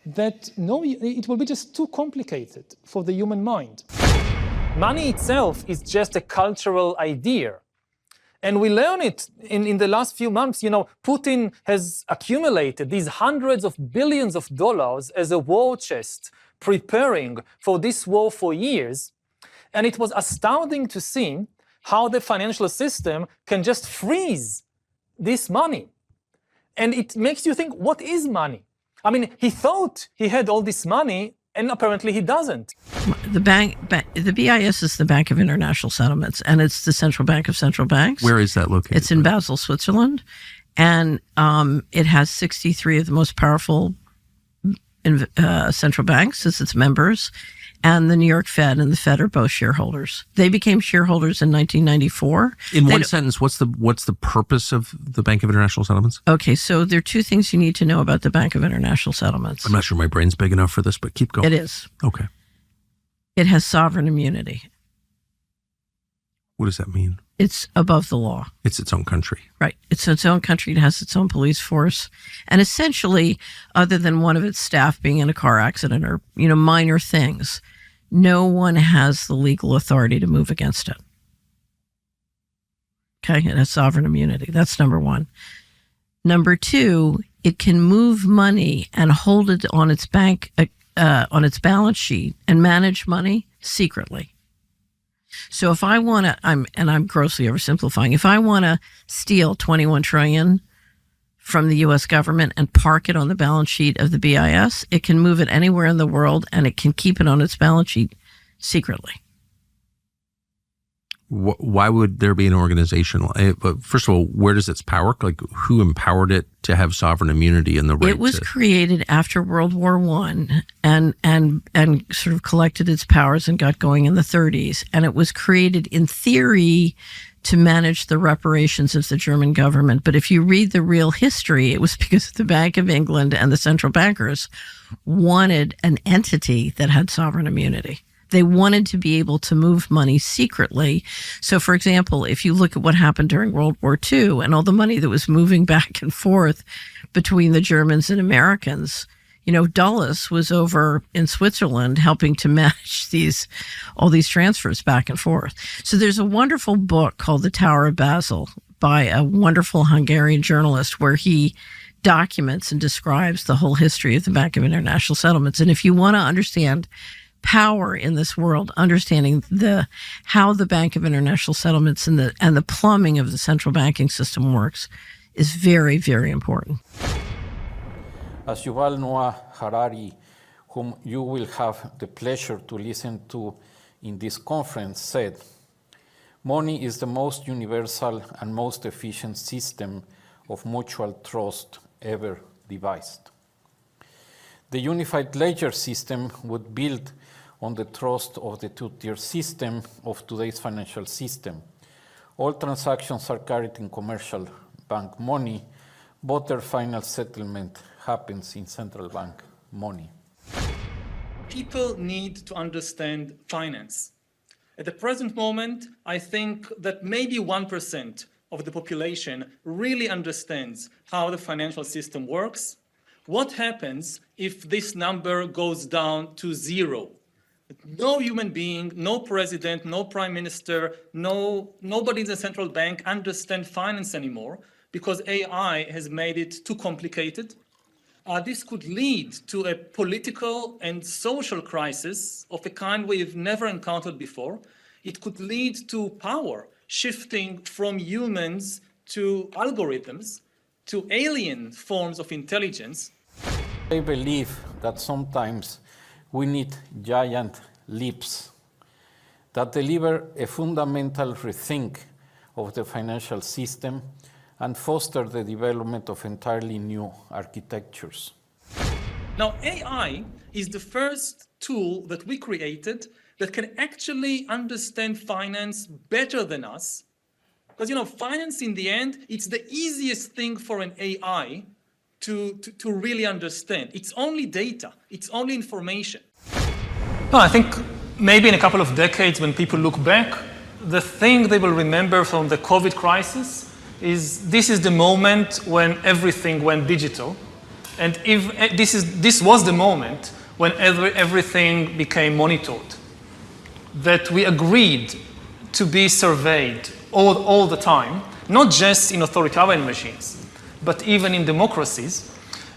that it will be just too complicated for the human mind. Money itself is just a cultural idea. And we learn it in the last few months. Putin has accumulated these hundreds of billions of dollars as a war chest, preparing for this war for years. And it was astounding to see how the financial system can just freeze this money. And it makes you think, what is money? I mean, he thought he had all this money, and apparently he doesn't. The BIS is the Bank of International Settlements, and it's the central bank of central banks. Where is that located? It's in Basel, Switzerland, and it has 63 of the most powerful central banks as its members, and the New York Fed and the Fed are both shareholders. They became shareholders in 1994. In one sentence, what's the purpose of the Bank of International Settlements? Okay, so there are two things you need to know about the Bank of International Settlements. I'm not sure my brain's big enough for this, but keep going. It is. Okay. It has sovereign immunity. What does that mean? It's above the law. It's its own country. Right. It's its own country. It has its own police force. And essentially, other than one of its staff being in a car accident or, minor things, no one has the legal authority to move against it. Okay. It has sovereign immunity. That's number one. Number two, it can move money and hold it on its on its balance sheet and manage money secretly. So if I want to, I'm grossly oversimplifying, if I want to steal $21 trillion from the U.S. government and park it on the balance sheet of the BIS, it can move it anywhere in the world and it can keep it on its balance sheet secretly. Why would there be an organization? First of all, where does its power? Like, who empowered it to have sovereign immunity and the right? It was created after World War I and sort of collected its powers and got going in the 30s. And it was created in theory to manage the reparations of the German government. But if you read the real history, it was because the Bank of England and the central bankers wanted an entity that had sovereign immunity. They wanted to be able to move money secretly. So, for example, if you look at what happened during World War II and all the money that was moving back and forth between the Germans and Americans, Dulles was over in Switzerland helping to manage all these transfers back and forth. So there's a wonderful book called The Tower of Basel by a wonderful Hungarian journalist where he documents and describes the whole history of the Bank of International Settlements. And if you want to understand power in this world, understanding how the Bank of International Settlements and the plumbing of the central banking system works is very, very important. As Yuval Noah Harari, whom you will have the pleasure to listen to in this conference, said, "Money is the most universal and most efficient system of mutual trust ever devised. The unified ledger system would build on the trust of the two-tier system of today's financial system. All transactions are carried in commercial bank money, but their final settlement happens in central bank money." People need to understand finance. At the present moment, I think that maybe 1% of the population really understands how the financial system works. What happens if this number goes down to zero? No human being, no president, no prime minister, nobody in the central bank understand finance anymore because AI has made it too complicated. This could lead to a political and social crisis of a kind we've never encountered before. It could lead to power shifting from humans to algorithms, to alien forms of intelligence. I believe that sometimes we need giant leaps that deliver a fundamental rethink of the financial system and foster the development of entirely new architectures. Now, AI is the first tool that we created that can actually understand finance better than us. Because, finance in the end, it's the easiest thing for an AI to really understand. It's only data, it's only information. No, I think maybe in a couple of decades when people look back, the thing they will remember from the COVID crisis is this is the moment when everything went digital. And if this was the moment when everything became monitored, that we agreed to be surveyed all the time, not just in authoritarian regimes, but even in democracies.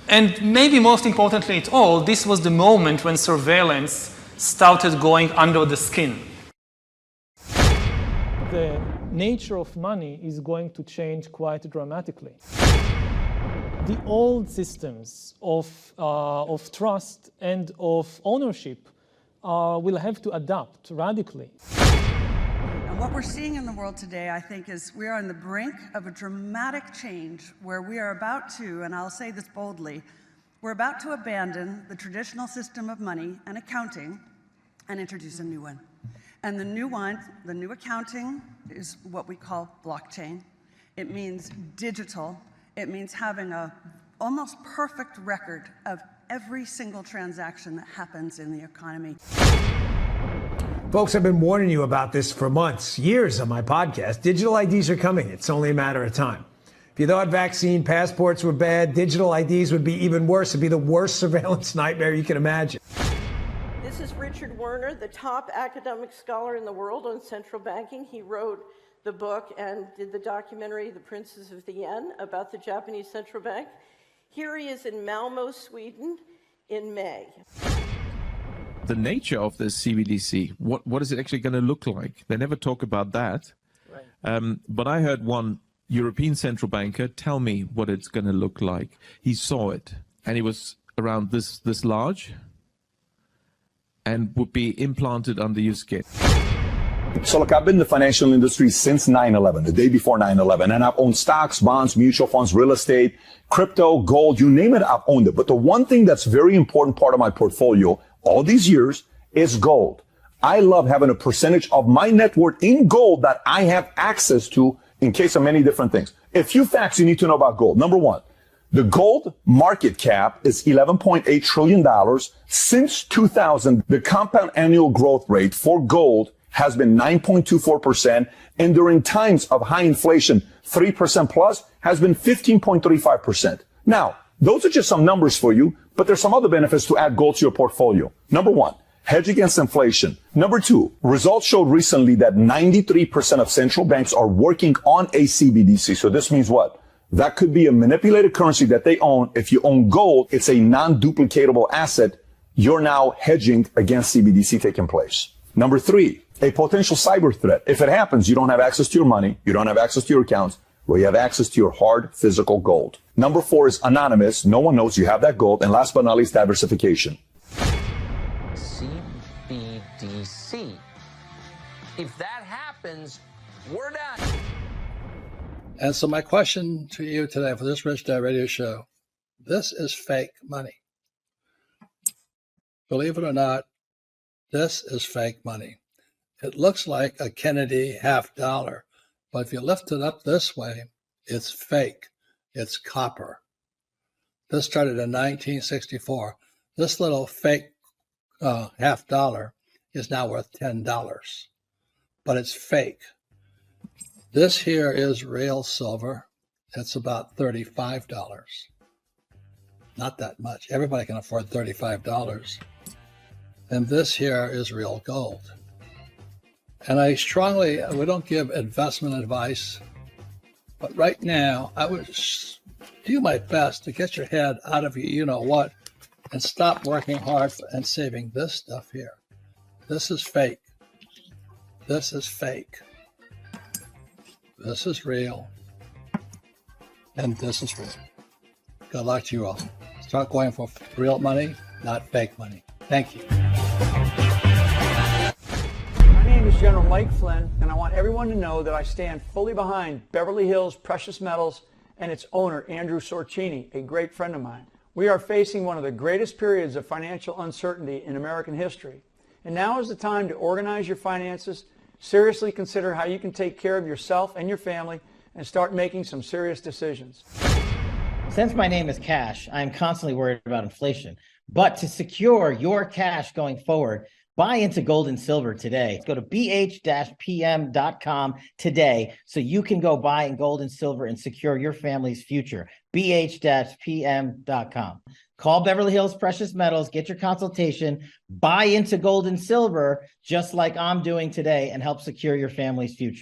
And maybe most importantly at all, this was the moment when surveillance started going under the skin. The nature of money is going to change quite dramatically. The old systems of trust and of ownership will have to adapt radically. And what we're seeing in the world today, I think, is we are on the brink of a dramatic change where we are about to, and I'll say this boldly, we're about to abandon the traditional system of money and accounting and introduce a new one. And the new accounting is what we call blockchain. It means digital. It means having a almost perfect record of every single transaction that happens in the economy. Folks, I've been warning you about this for months, years on my podcast. Digital IDs are coming. It's only a matter of time. If you thought vaccine passports were bad, digital IDs would be even worse. It'd be the worst surveillance nightmare you can imagine. This is Richard Werner, the top academic scholar in the world on central banking. He wrote the book and did the documentary, The Princes of the Yen, about the Japanese central bank. Here he is in Malmo, Sweden, in May. The nature of this CBDC, what is it actually going to look like? They never talk about that. Right. But I heard one European central banker tell me what it's going to look like. He saw it, and it was around this large and would be implanted under your skin. So look, I've been in the financial industry since 9/11, the day before 9/11, and I've owned stocks, bonds, mutual funds, real estate, crypto, gold, you name it, I've owned it. But the one thing that's very important part of my portfolio all these years is gold. I love having a percentage of my net worth in gold that I have access to in case of many different things. A few facts you need to know about gold. Number one, the gold market cap is $11.8 trillion. Since 2000, the compound annual growth rate for gold has been 9.24%, and during times of high inflation, 3% plus, has been 15.35%. Now, those are just some numbers for you, but there's some other benefits to add gold to your portfolio. Number one, hedge against inflation. Number two, results showed recently that 93% of central banks are working on a CBDC. So this means what? That could be a manipulated currency that they own. If you own gold, it's a non-duplicatable asset. You're now hedging against CBDC taking place. Number three, a potential cyber threat. If it happens, you don't have access to your money. You don't have access to your accounts. Well, you have access to your hard physical gold. Number four is anonymous. No one knows you have that gold. And last but not least, diversification. CBDC. If that happens, we're done. And so my question to you today for this Rich Dad Radio show, this is fake money. Believe it or not, this is fake money. It looks like a Kennedy $50, but if you lift it up this way, it's fake. It's copper. This started in 1964. This little fake $50 is now worth $10, but it's fake. This here is real silver. It's about $35. Not that much. Everybody can afford $35. And this here is real gold. And we don't give investment advice, but right now I would do my best to get your head out of you know what and stop working hard and saving this stuff here. This is fake. This is fake. This is real. And this is real. Good luck to you all. Start going for real money, not fake money. Thank you. My name is General Mike Flynn, and I want everyone to know that I stand fully behind Beverly Hills Precious Metals and its owner, Andrew Sorcini, a great friend of mine. We are facing one of the greatest periods of financial uncertainty in American history. And now is the time to organize your finances, seriously consider how you can take care of yourself and your family, and start making some serious decisions. Since my name is Cash, I am constantly worried about inflation. But to secure your cash going forward, buy into gold and silver today. Go to bh-pm.com today so you can go buy in gold and silver and secure your family's future. bh-pm.com. Call Beverly Hills Precious Metals, get your consultation, buy into gold and silver just like I'm doing today, and help secure your family's future.